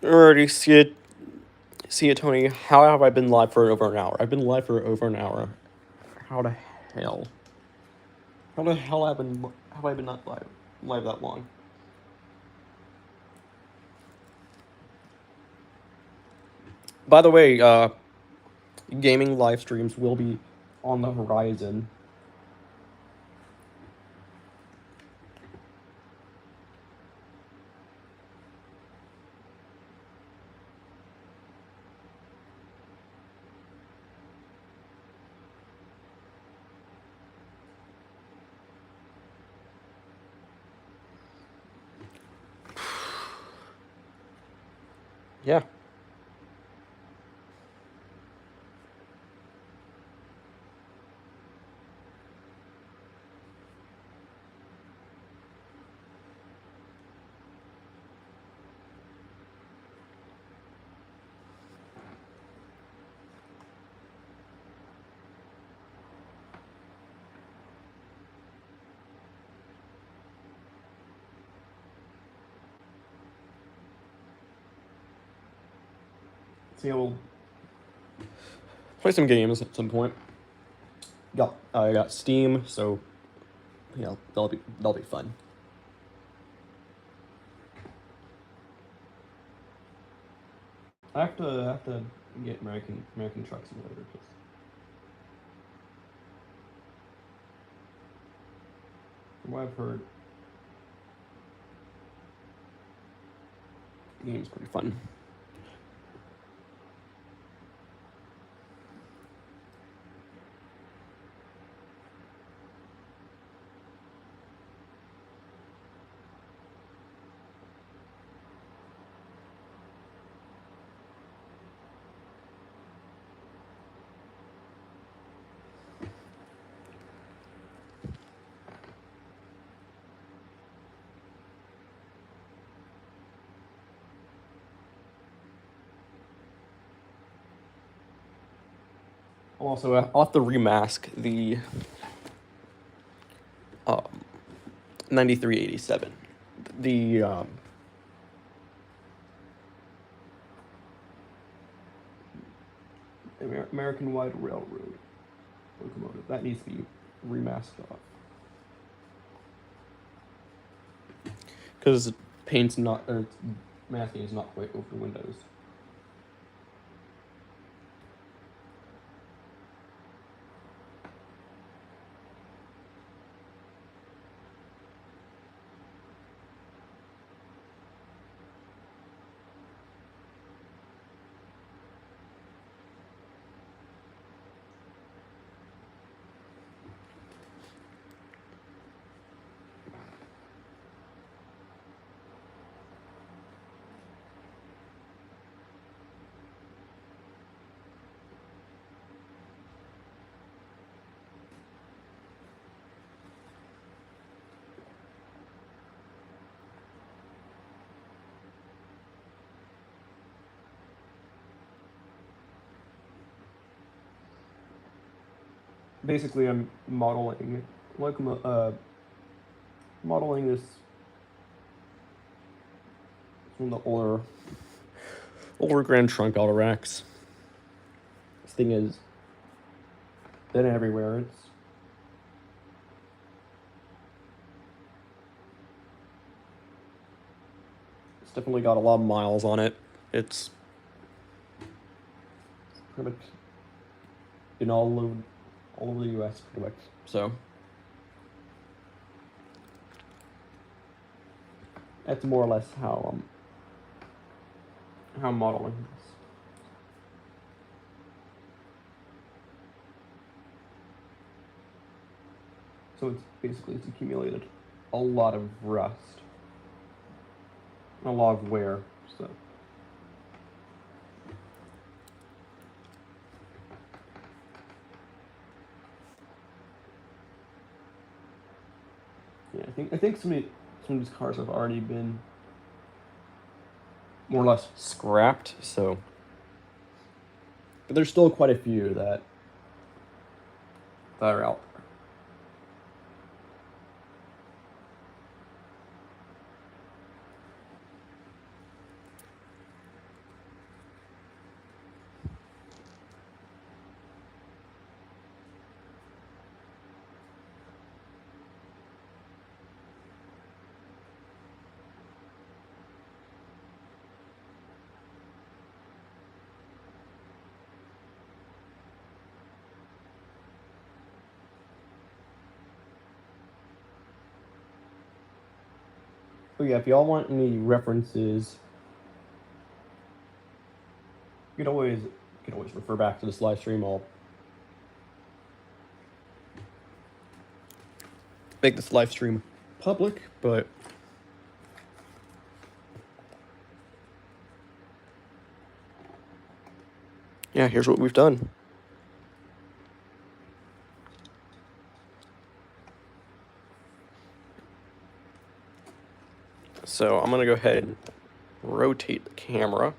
Already see it, Tony. How have I been live for over an hour? I've been live for over an hour. How the hell? How the hell have I been not live that long? By the way, gaming live streams will be on the horizon. Yeah. See, we'll play some games at some point. I got Steam, so that'll be fun. I have to get American Truck Simulator because from what I've heard, the game's pretty fun. I'll have to remask the 9387. The American Wide Railroad locomotive. That needs to be remasked off. Because paint's not, or masking is not quite over Windows. Basically, I'm modeling modeling this from the older Grand Trunk Autoracks. This thing is been everywhere. It's definitely got a lot of miles on it. It's pretty much been all over the U.S. pretty much. So that's more or less how I'm modeling this. So it's accumulated a lot of rust, a lot of wear. So yeah, I think some of these cars have already been more or less scrapped. So, but there's still quite a few that are out there. But yeah, if y'all want any references, you can always refer back to this live stream. I'll make this live stream public, but yeah, here's what we've done. So I'm gonna go ahead and rotate the camera.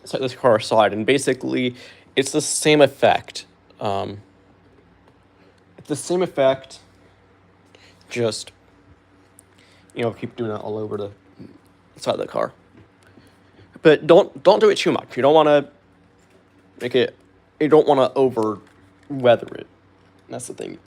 Set this car aside, and basically, it's the same effect. It's the same effect. Just keep doing it all over the side of the car. But don't do it too much. You don't want to make it. You don't want to over weather it. That's the thing.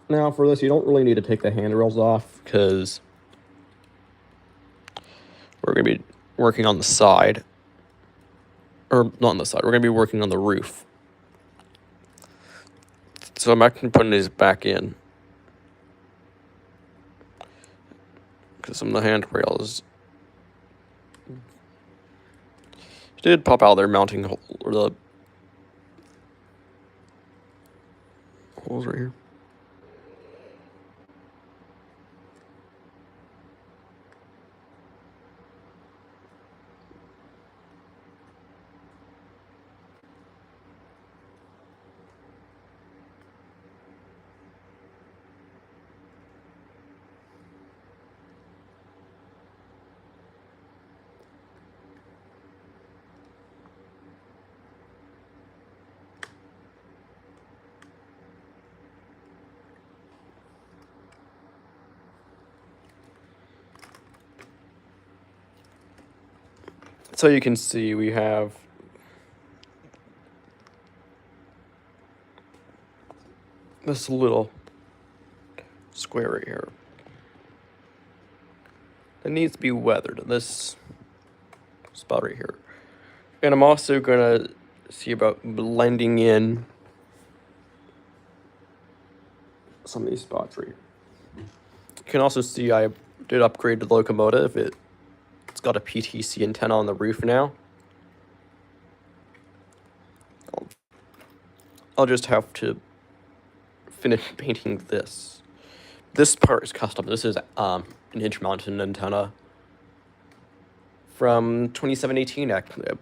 Now for this, you don't really need to take the handrails off because we're going to be working on the side. Or not on the side, we're going to be working on the roof. So I'm actually putting these back in. Because some of the handrails did pop out of their mounting hole, or the holes right here. So you can see we have this little square right here that needs to be weathered. This spot right here. And I'm also gonna see about blending in some of these spots right here. You can also see I did upgrade the locomotive. It's got a PTC antenna on the roof now. I'll just have to finish painting this. This part is custom. This is an Hinge Mountain antenna from 2718. Actually, I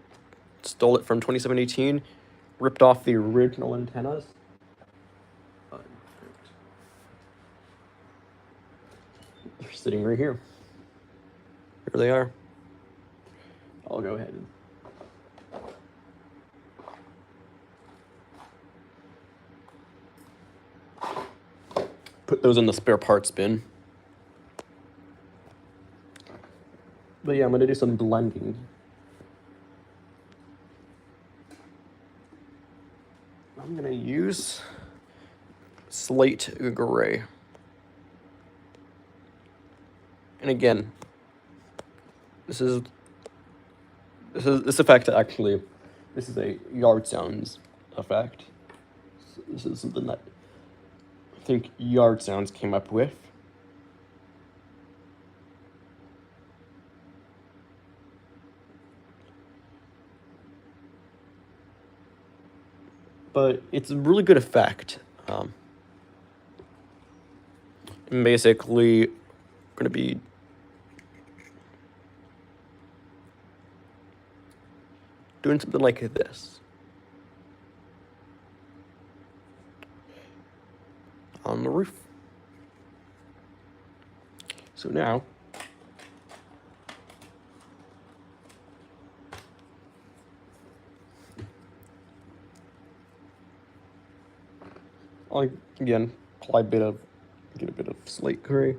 stole it from 2718, ripped off the original antennas. They're sitting right here. Here they are. I'll go ahead and put those in the spare parts bin. But yeah, I'm gonna do some blending. I'm gonna use slate gray. And again, this effect actually, this is a Yard Sounds effect. So this is something that I think Yard Sounds came up with. But it's a really good effect. And basically, going to be doing something like this on the roof. So now, I'll again apply get a bit of slate gray.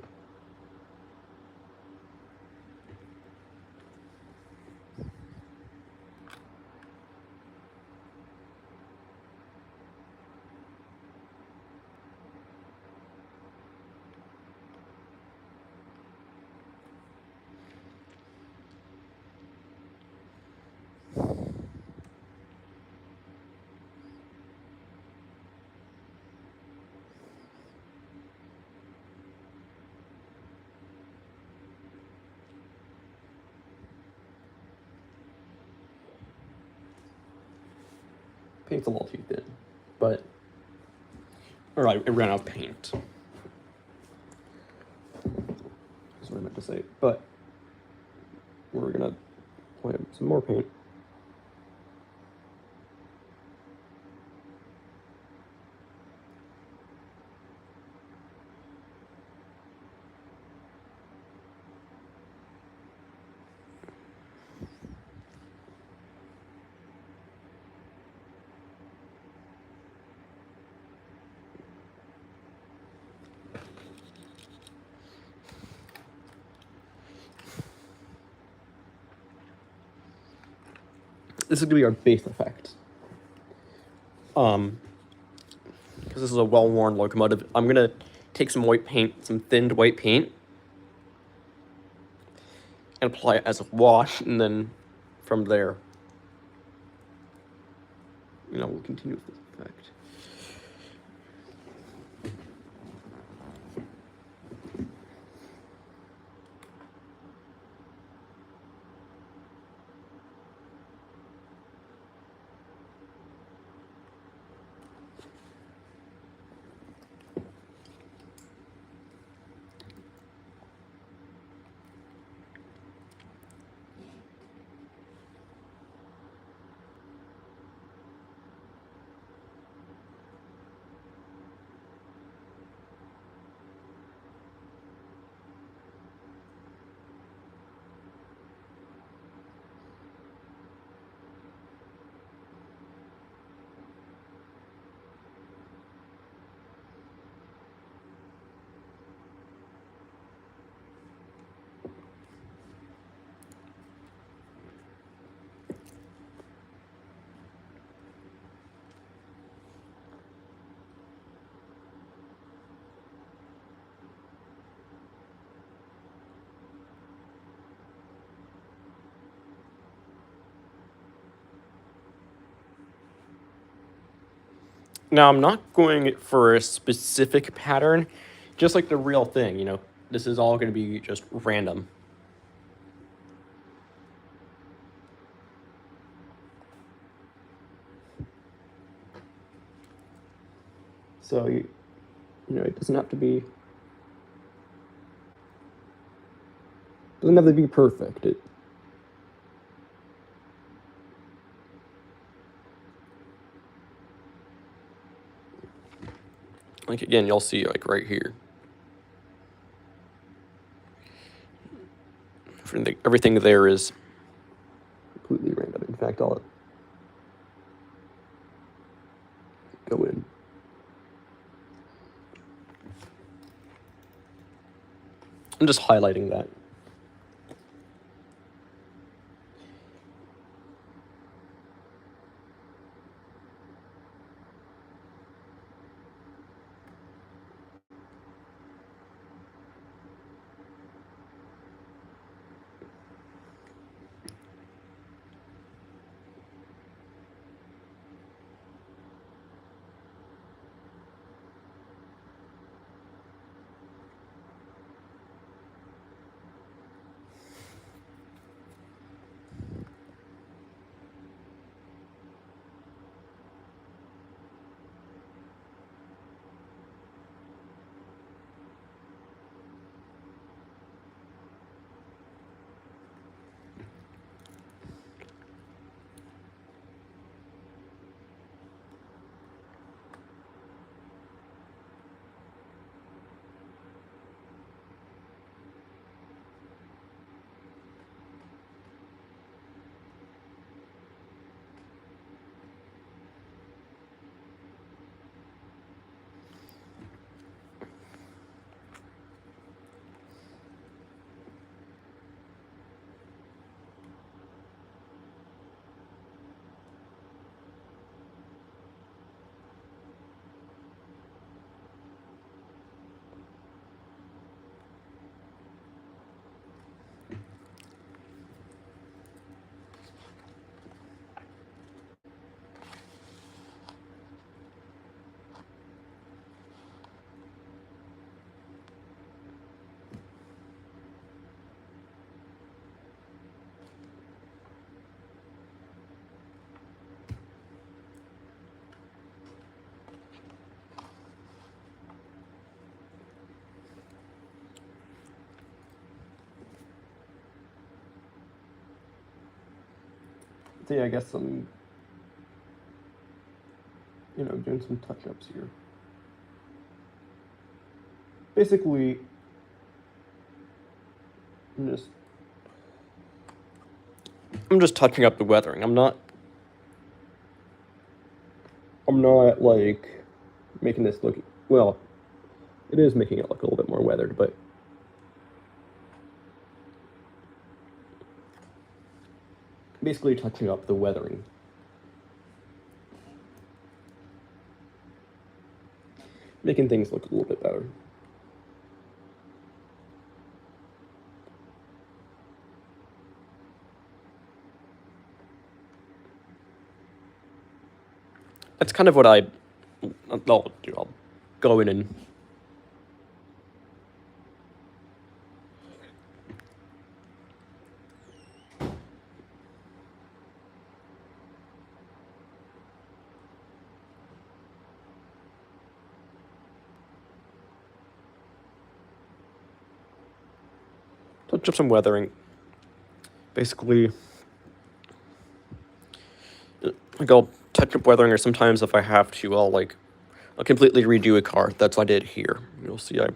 Paint's a little too thin, but or I ran out of paint. That's what I meant to say. But we're gonna apply some more paint. This is gonna be our base effect. Because this is a well-worn locomotive, I'm gonna take some white paint, some thinned white paint, and apply it as a wash, and then from there, we'll continue with this effect. Now, I'm not going for a specific pattern, just like the real thing, you know. This is all going to be just random. So, you know, it doesn't have to be perfect. Like again, you'll see like right here. Everything there is completely random. In fact, I'll go in. I'm just highlighting that. So yeah, I guess I'm, you know, doing some touch-ups here. Basically, I'm just touching up the weathering. I'm not like making this look, well, it is making it look a little bit more weathered, but basically touching up the weathering. Making things look a little bit better. That's kind of what I'll do. I'll go in and touch up some weathering. Basically, like I'll touch up weathering, or sometimes if I have to, I'll completely redo a car. That's what I did here. You'll see I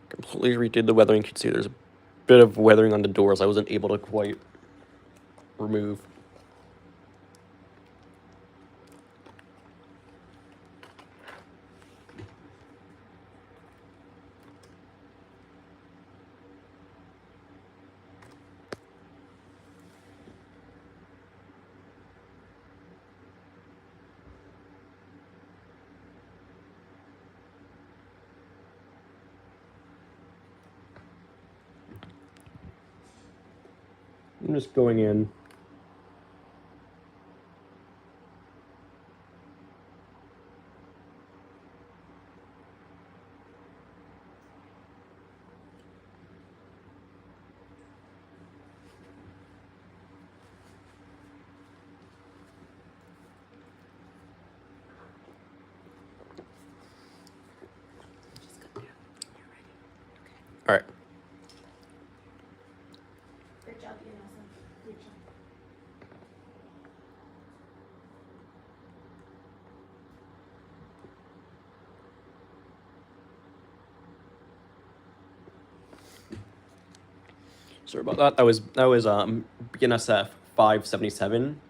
completely redid the weathering. You can see there's a bit of weathering on the doors I wasn't able to quite remove. I'm just going in. All right. Great job, Ian. Awesome. Great job. Sorry about that. That was BNSF 577.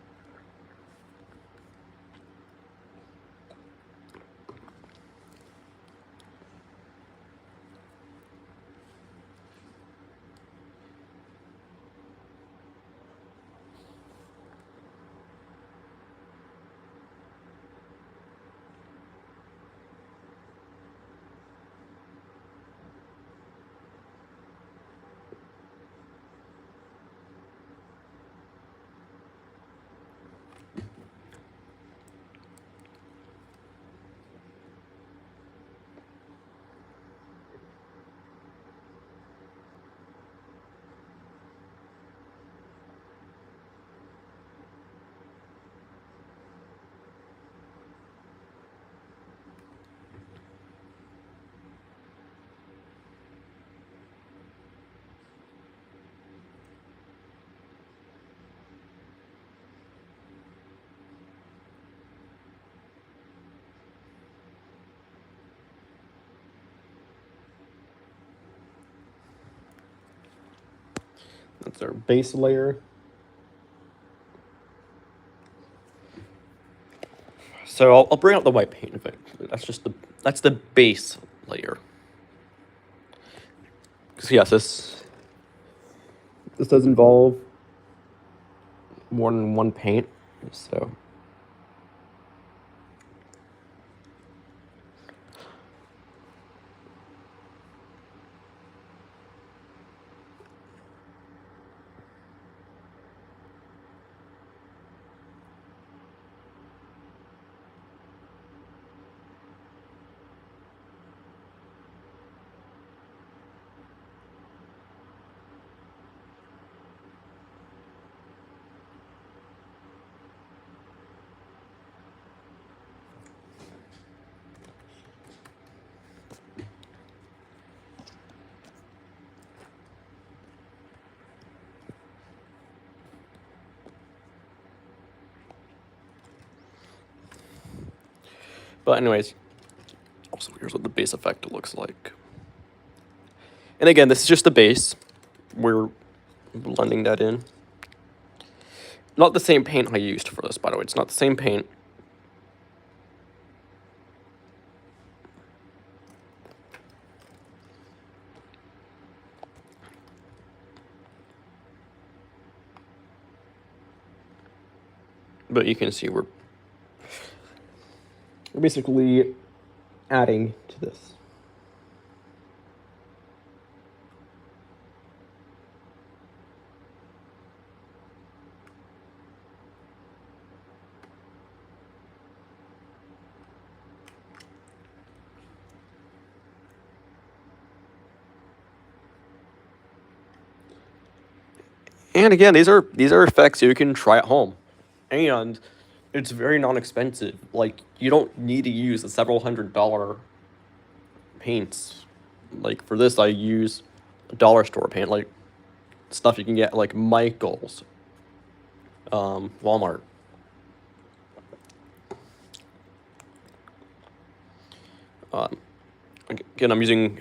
That's our base layer. So I'll bring out the white paint eventually. That's the base layer. So yes, this does involve more than one paint. So but anyways, also here's what the base effect looks like. And again, this is just the base. We're blending that in. Not the same paint I used for this, by the way. It's not the same paint. But you can see we're basically adding to this. And again, these are effects you can try at home. And it's very non-expensive. Like, you don't need to use the several $100 paints. Like, for this, I use a dollar store paint, like stuff you can get at, like, Michael's, Walmart. Again, I'm using...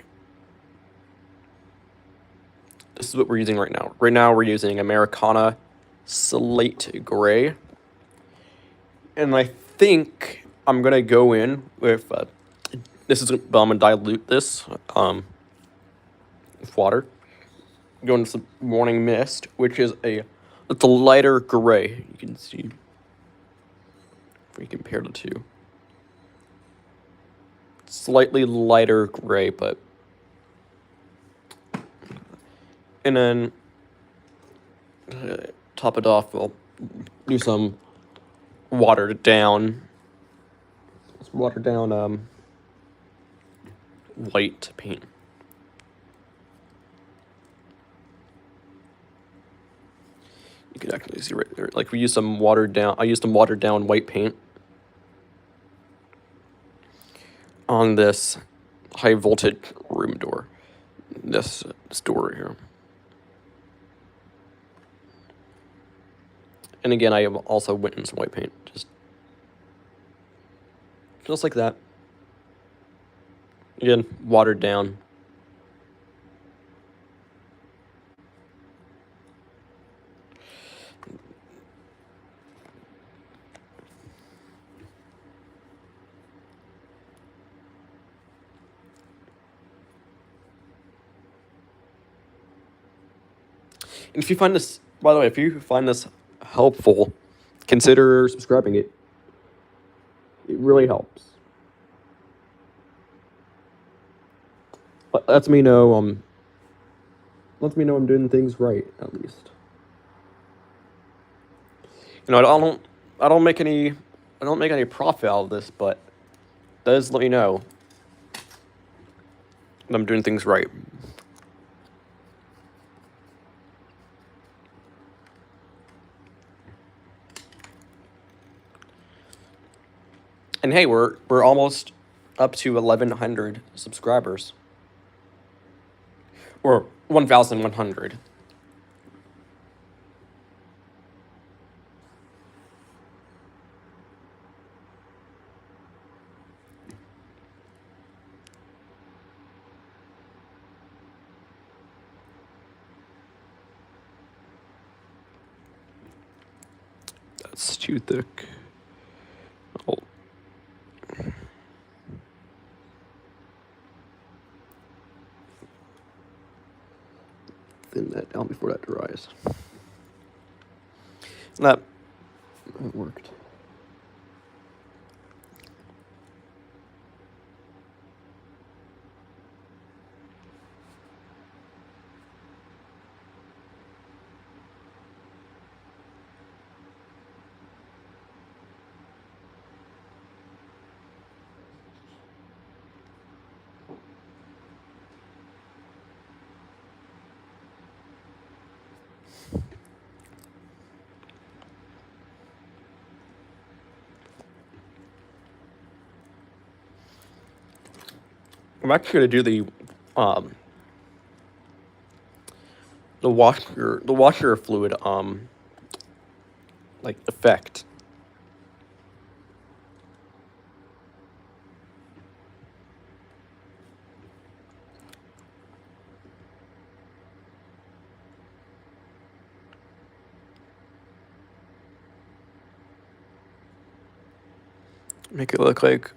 This is what we're using right now. Right now, we're using Americana Slate Gray. And I think I'm going to go in with... this is... I'm going to dilute this with water. Go into some Morning Mist, which is it's a lighter gray. You can see if we compare the two. Slightly lighter gray, but... And then top it off, we'll do some watered down white paint. You can actually see right there, like we used some watered down, I used some watered down white paint on this high voltage room door. this door here. And again, I also went in some white paint, just like that. Again, watered down. And if you find this, by the way, if you find this helpful, consider subscribing. It really helps. Lets me know I'm doing things right, at least. You know, I don't make any profit out of this, but it does let me know that I'm doing things right. And hey, we're almost up to 1,100 subscribers, or 1,100. That's too thick. Oh. Thin that down before that dries. That worked. I'm actually gonna do the washer fluid like effect. Make it look like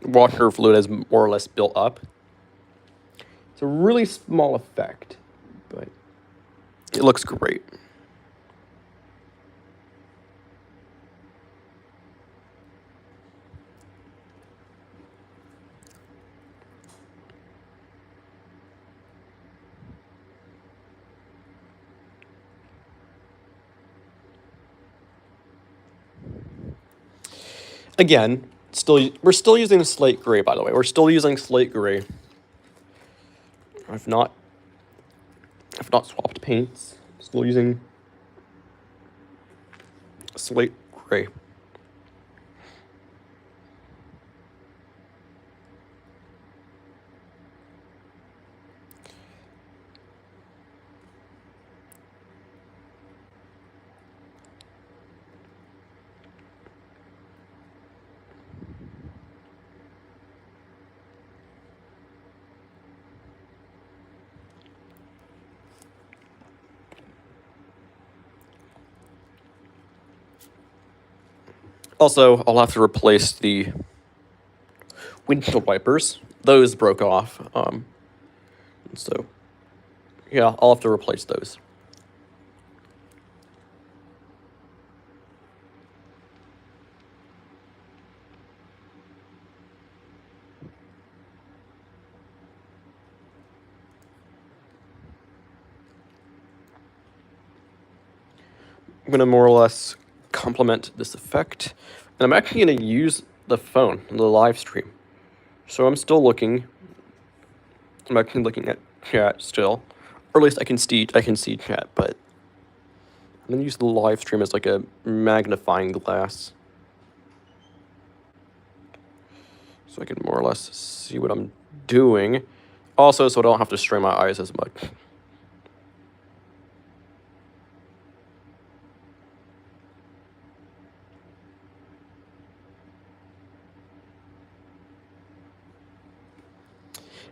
washer fluid is more or less built up. It's a really small effect, but it looks great. Again, we're still using slate gray, by the way. We're still using slate gray. I've not swapped paints. Still using slate gray. Also, I'll have to replace the windshield wipers. Those broke off. So, yeah, I'll have to replace those. I'm going to more or less complement this effect. And I'm actually going to use the phone in the live stream. So I'm still looking. I'm actually looking at chat still, or at least I can see chat. But I'm gonna use the live stream as like a magnifying glass, so I can more or less see what I'm doing. Also, so I don't have to strain my eyes as much.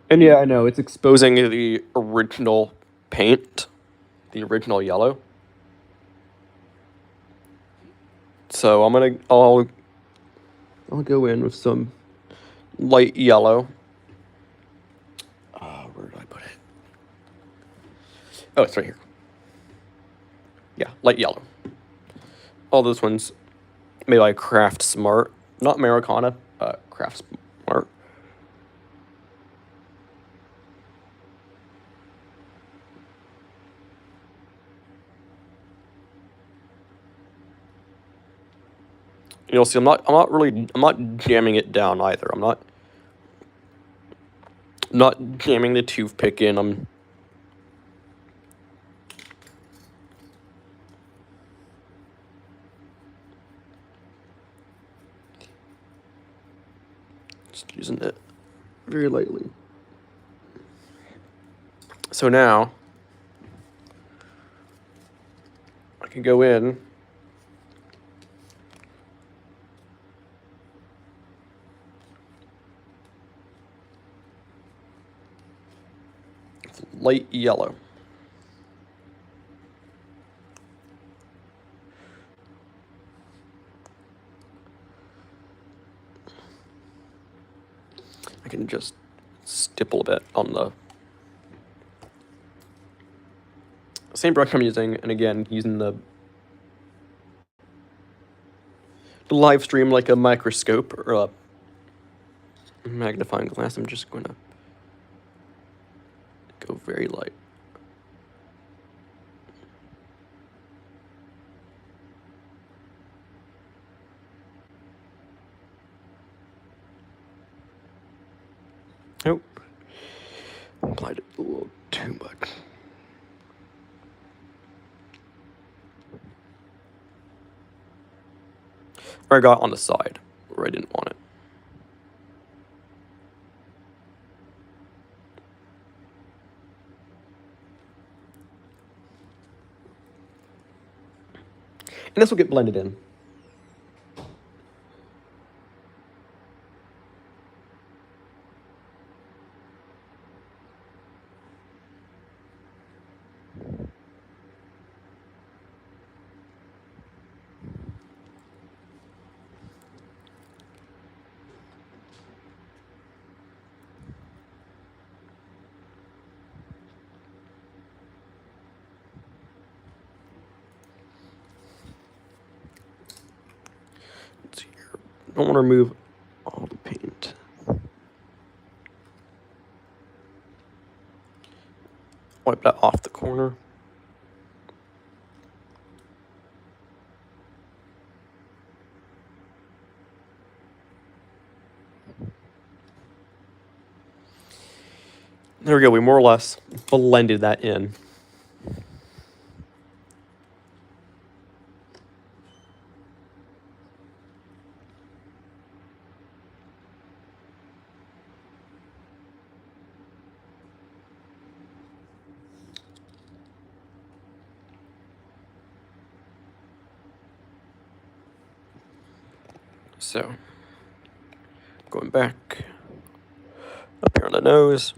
And yeah, I know it's exposing the original paint, the original yellow. So I'll go in with some light yellow. Where did I put it? Oh, it's right here. Yeah, light yellow. All those ones made by Craft Smart, not Americana. Craft Smart. You'll see. I'm not jamming it down either. I'm not jamming the toothpick in. I'm just using it very lightly. So now I can go in. Light yellow. I can just stipple a bit on the same brush I'm using, and again, using the live stream like a microscope or a magnifying glass. I'm just going to go very light. Nope. Applied it a little too much. Or I got on the side where I didn't want it. And this will get blended in. Let's see here. Don't want to remove all the paint. Wipe that off the corner. There we go. We more or less blended that in. So, going back up here on the nose.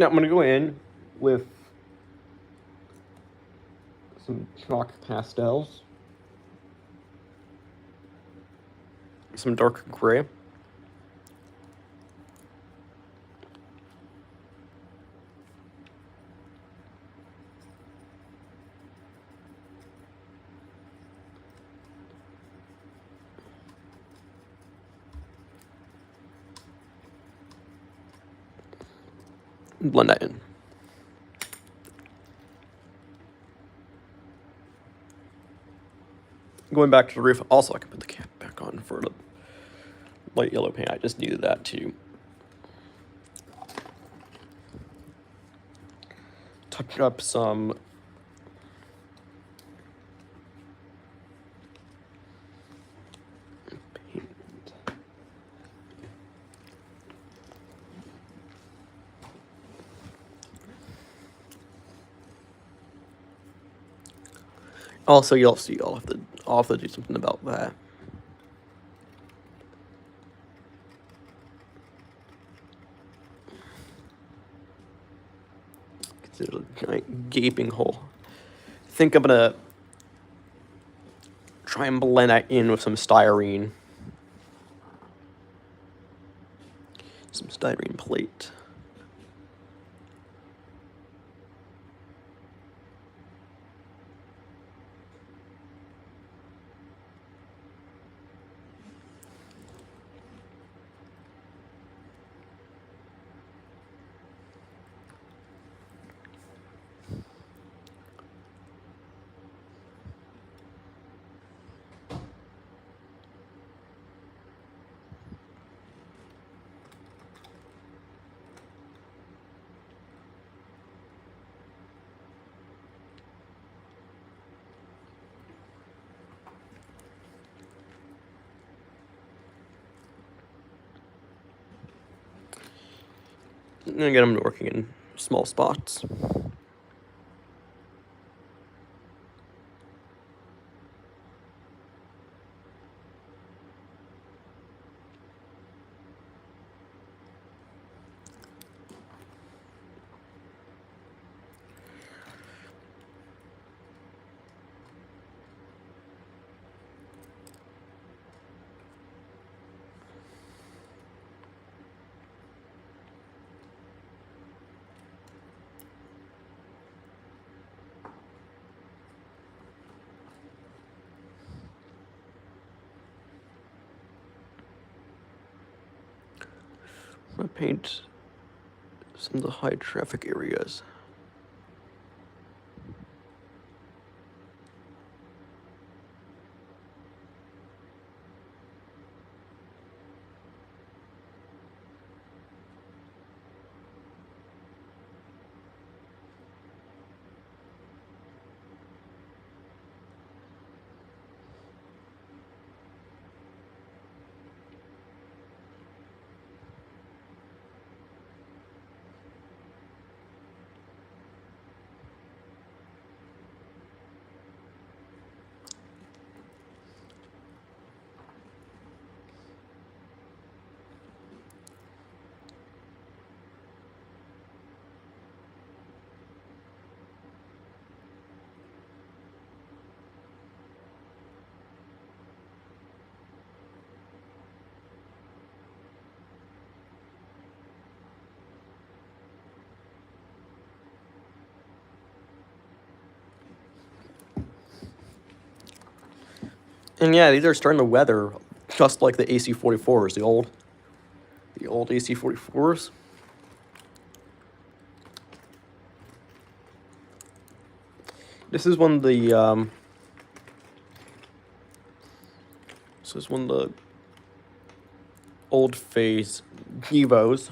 Now I'm going to go in with some chalk pastels, some dark gray, blend that in. Going back to the roof, also I can put the cap back on for the light yellow paint. I just needed that to touch up some paint. Also, you'll see I'll have to do something about that. There's a giant gaping hole. I think I'm gonna try and blend that in with some styrene. Some styrene plate. And again, I'm working in small spots. I'm gonna paint some of the high traffic areas. And yeah, these are starting to weather just like the AC44s, the old AC44s. This is one of the old phase Evos.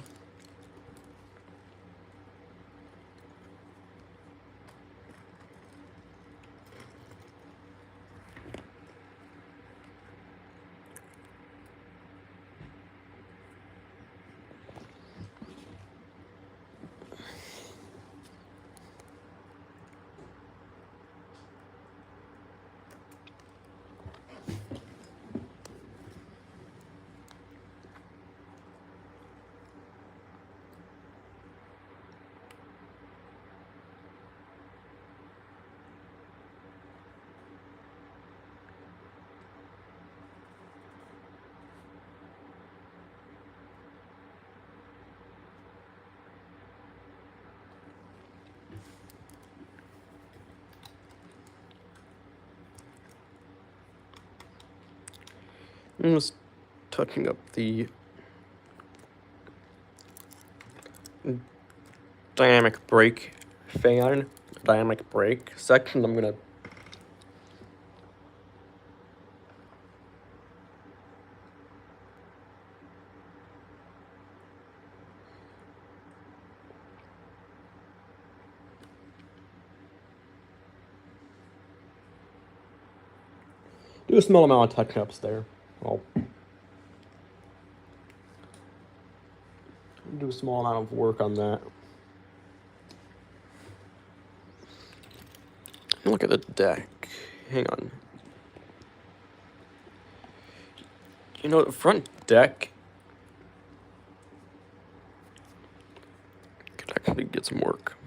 I'm just touching up the dynamic brake fan, dynamic brake section. I'm gonna do a small amount of touch-ups there. I'll do a small amount of work on that. Look at the deck. Hang on. You know, the front deck could actually get some work.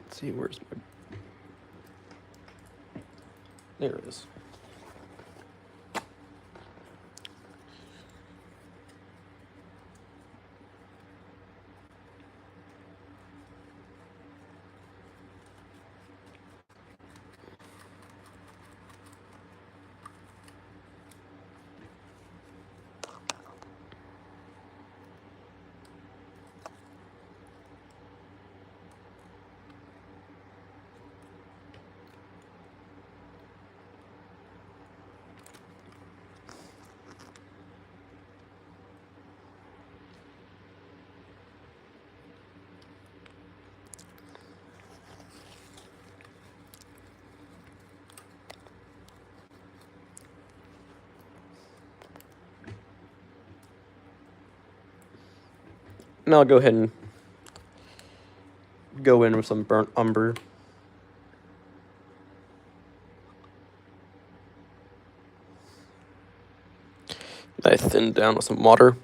Let's see, where's my... There it is. Now I'll go ahead and go in with some burnt umber. I thin down with some water.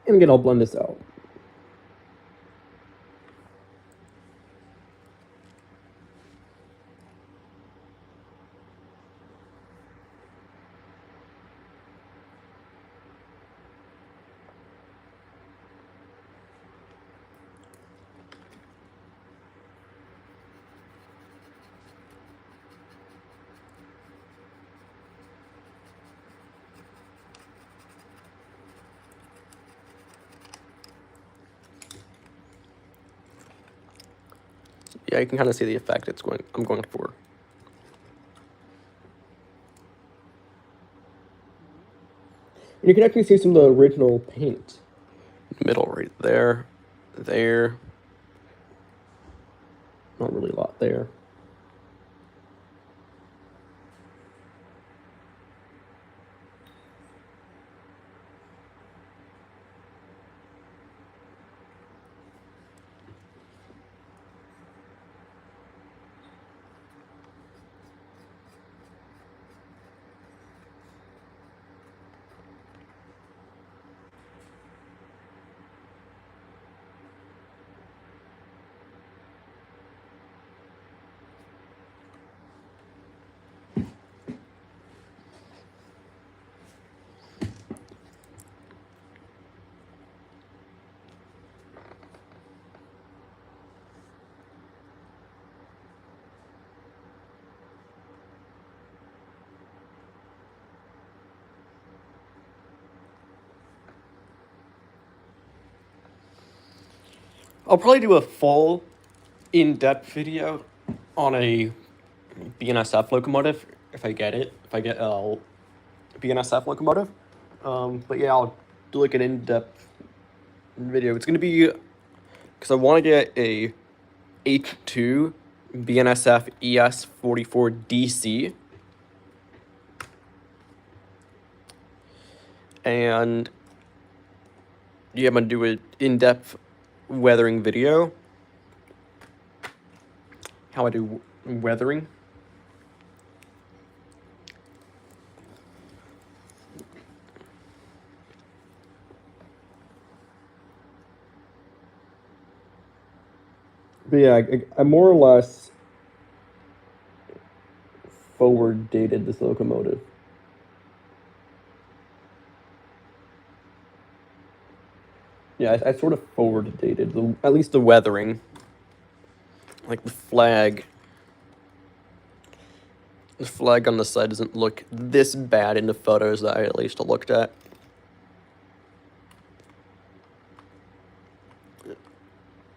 And again, I'll blend this out. Yeah, you can kind of see the effect I'm going for. And you can actually see some of the original paint. Middle right there. There. Not really a lot there. I'll probably do a full, in-depth video on a BNSF locomotive if I get it. If I get a BNSF locomotive. But yeah, I'll do like an in-depth video. It's gonna be because I want to get a H2 BNSF ES44 DC. And yeah, I'm gonna do an in-depth weathering video. How I do weathering. But yeah, I more or less forward dated this locomotive. Yeah, I sort of forward dated, at least the weathering. Like the flag. The flag on the side doesn't look this bad in the photos that I at least looked at.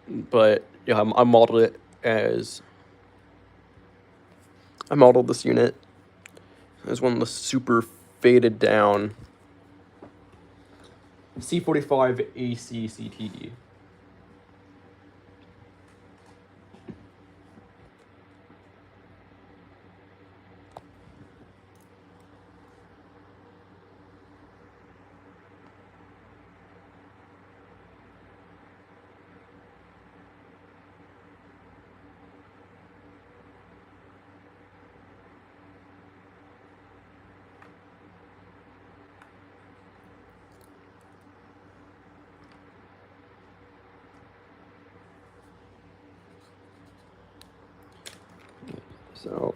But yeah, I modeled it as... I modeled this unit as one of the super faded down C45 ACCTE. So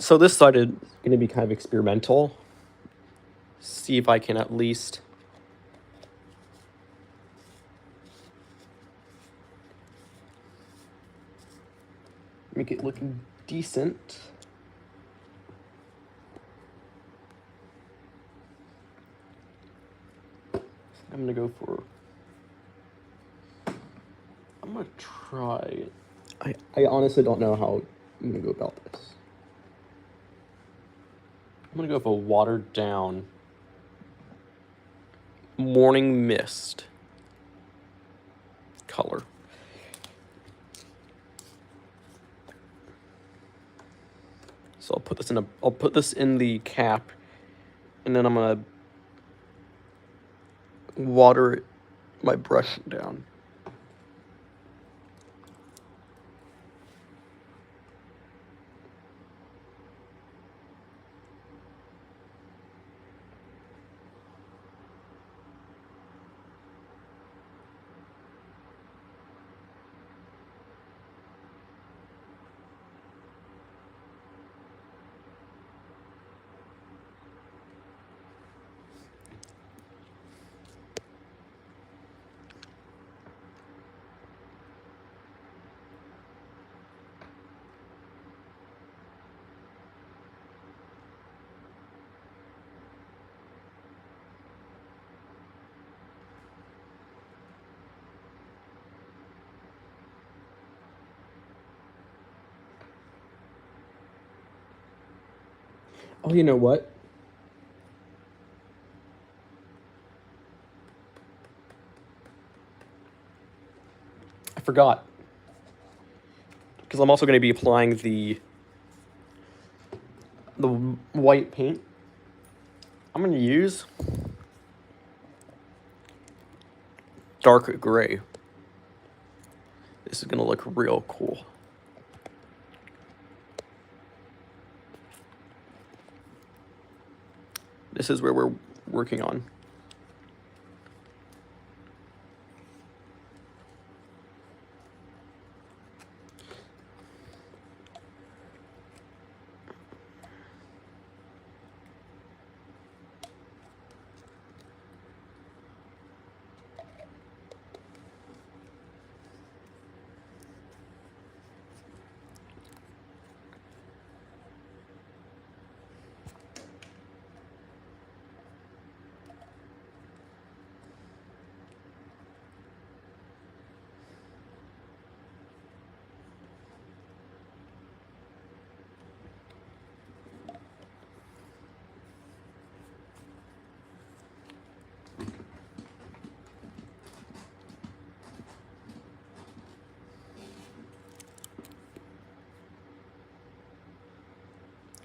So this side is going to be kind of experimental. See if I can at least make it look decent. I'm gonna go for. I'm gonna try. I honestly don't know how I'm gonna go about this. I'm gonna go with a watered down morning mist color. So I'll put this in the cap, and then I'm gonna water my brush down. Oh, you know what? I forgot. Because I'm also going to be applying the white paint. I'm going to use dark gray. This is going to look real cool. This is where we're working on.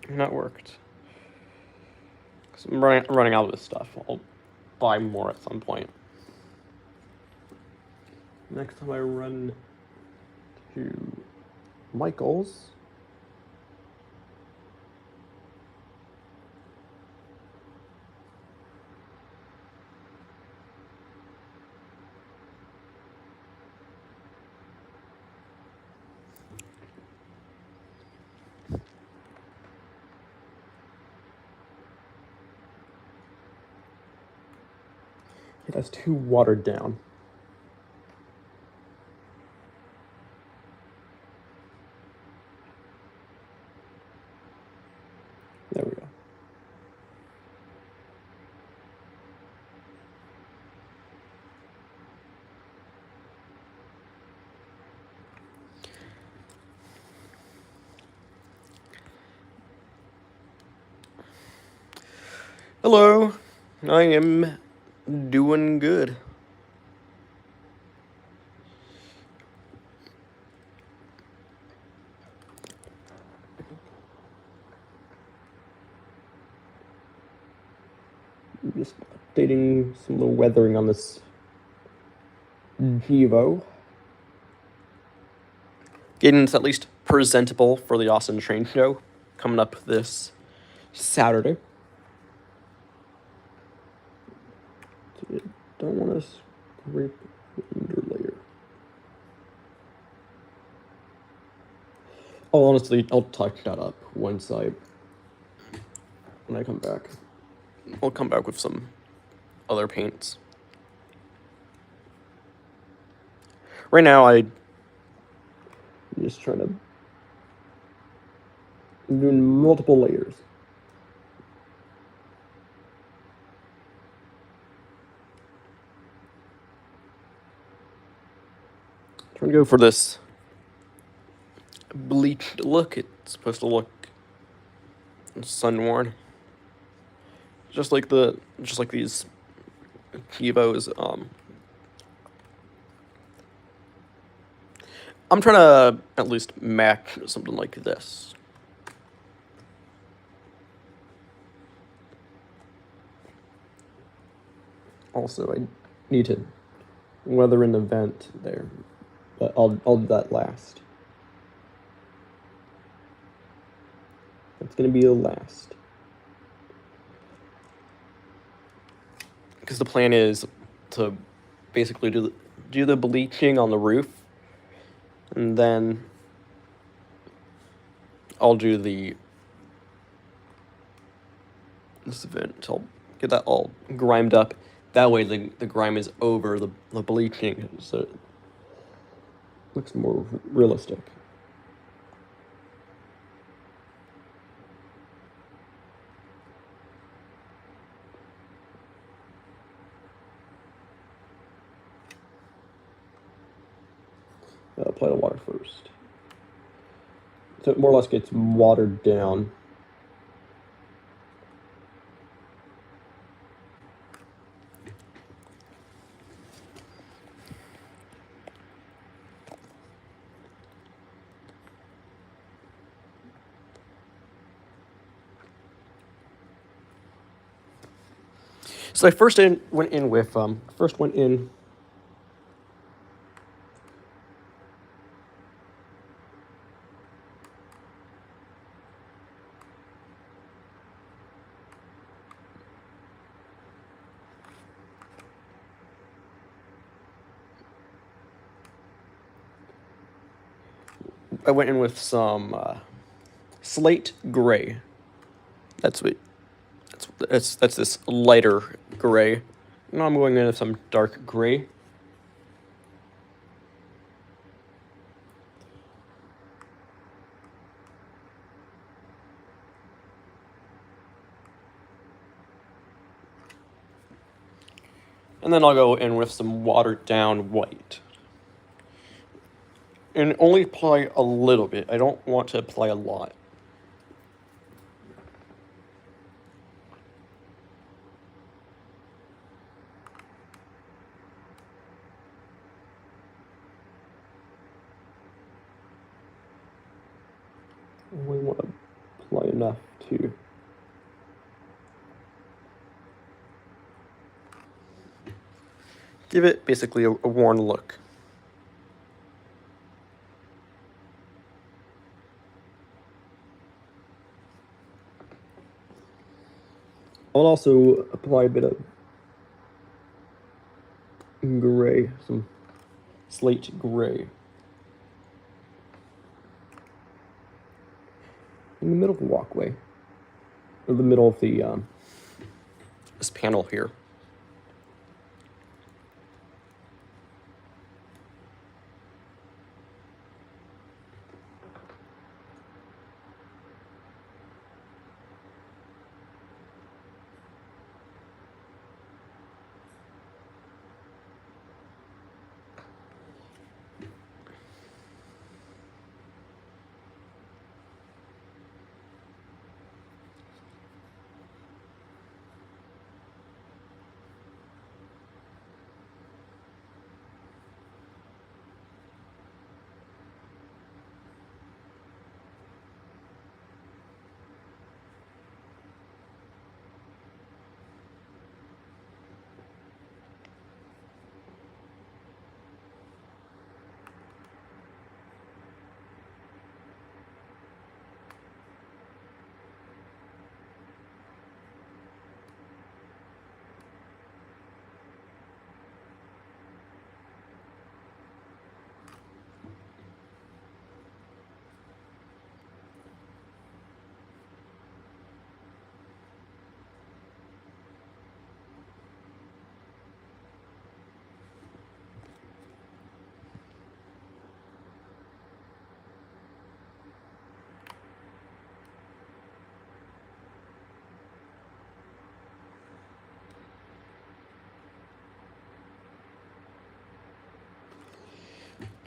And that worked. Because I'm running out of this stuff. I'll buy more at some point. Next time I run to Michael's. That's too watered down. There we go. Hello, I am doing good. Just updating some little weathering on this Evo. Getting this at least presentable for the Austin Train Show coming up this Saturday. So you don't want to scrape the underlayer. Oh, honestly, I'll touch that up when I come back. I'll come back with some other paints. Right now, I'm just trying to I'm doing multiple layers. Trying to go for this bleached look. It's supposed to look sun worn, just like these Kivos. I'm trying to at least match something like this. Also, I need to weather in the vent there, but I'll do that last. That's gonna be the last. Because the plan is to basically do the bleaching on the roof, and then I'll do this vent. I'll get that all grimed up. That way the grime is over the bleaching, so it looks more realistic. Apply the water first. So it more or less gets watered down. So I went in with some slate gray. That's this lighter gray. Now I'm going in with some dark gray. And then I'll go in with some watered down white. And only apply a little bit. I don't want to apply a lot. Only want to apply enough to give it basically a worn look. I'll also apply a bit of gray, some slate gray. In the middle of the walkway, or the middle of the this panel here.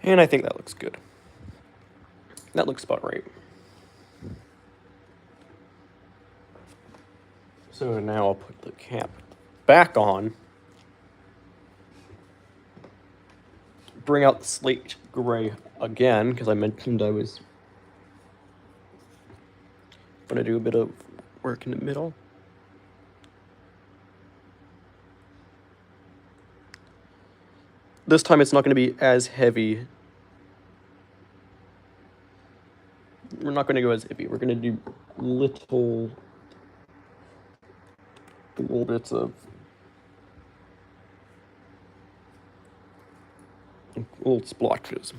And I think that looks good. That looks about right. So now I'll put the cap back on. Bring out the slate gray again, because I mentioned I was going to do a bit of work in the middle. This time it's not going to be as heavy. We're not going to go as heavy. We're going to do little bits of little splotches.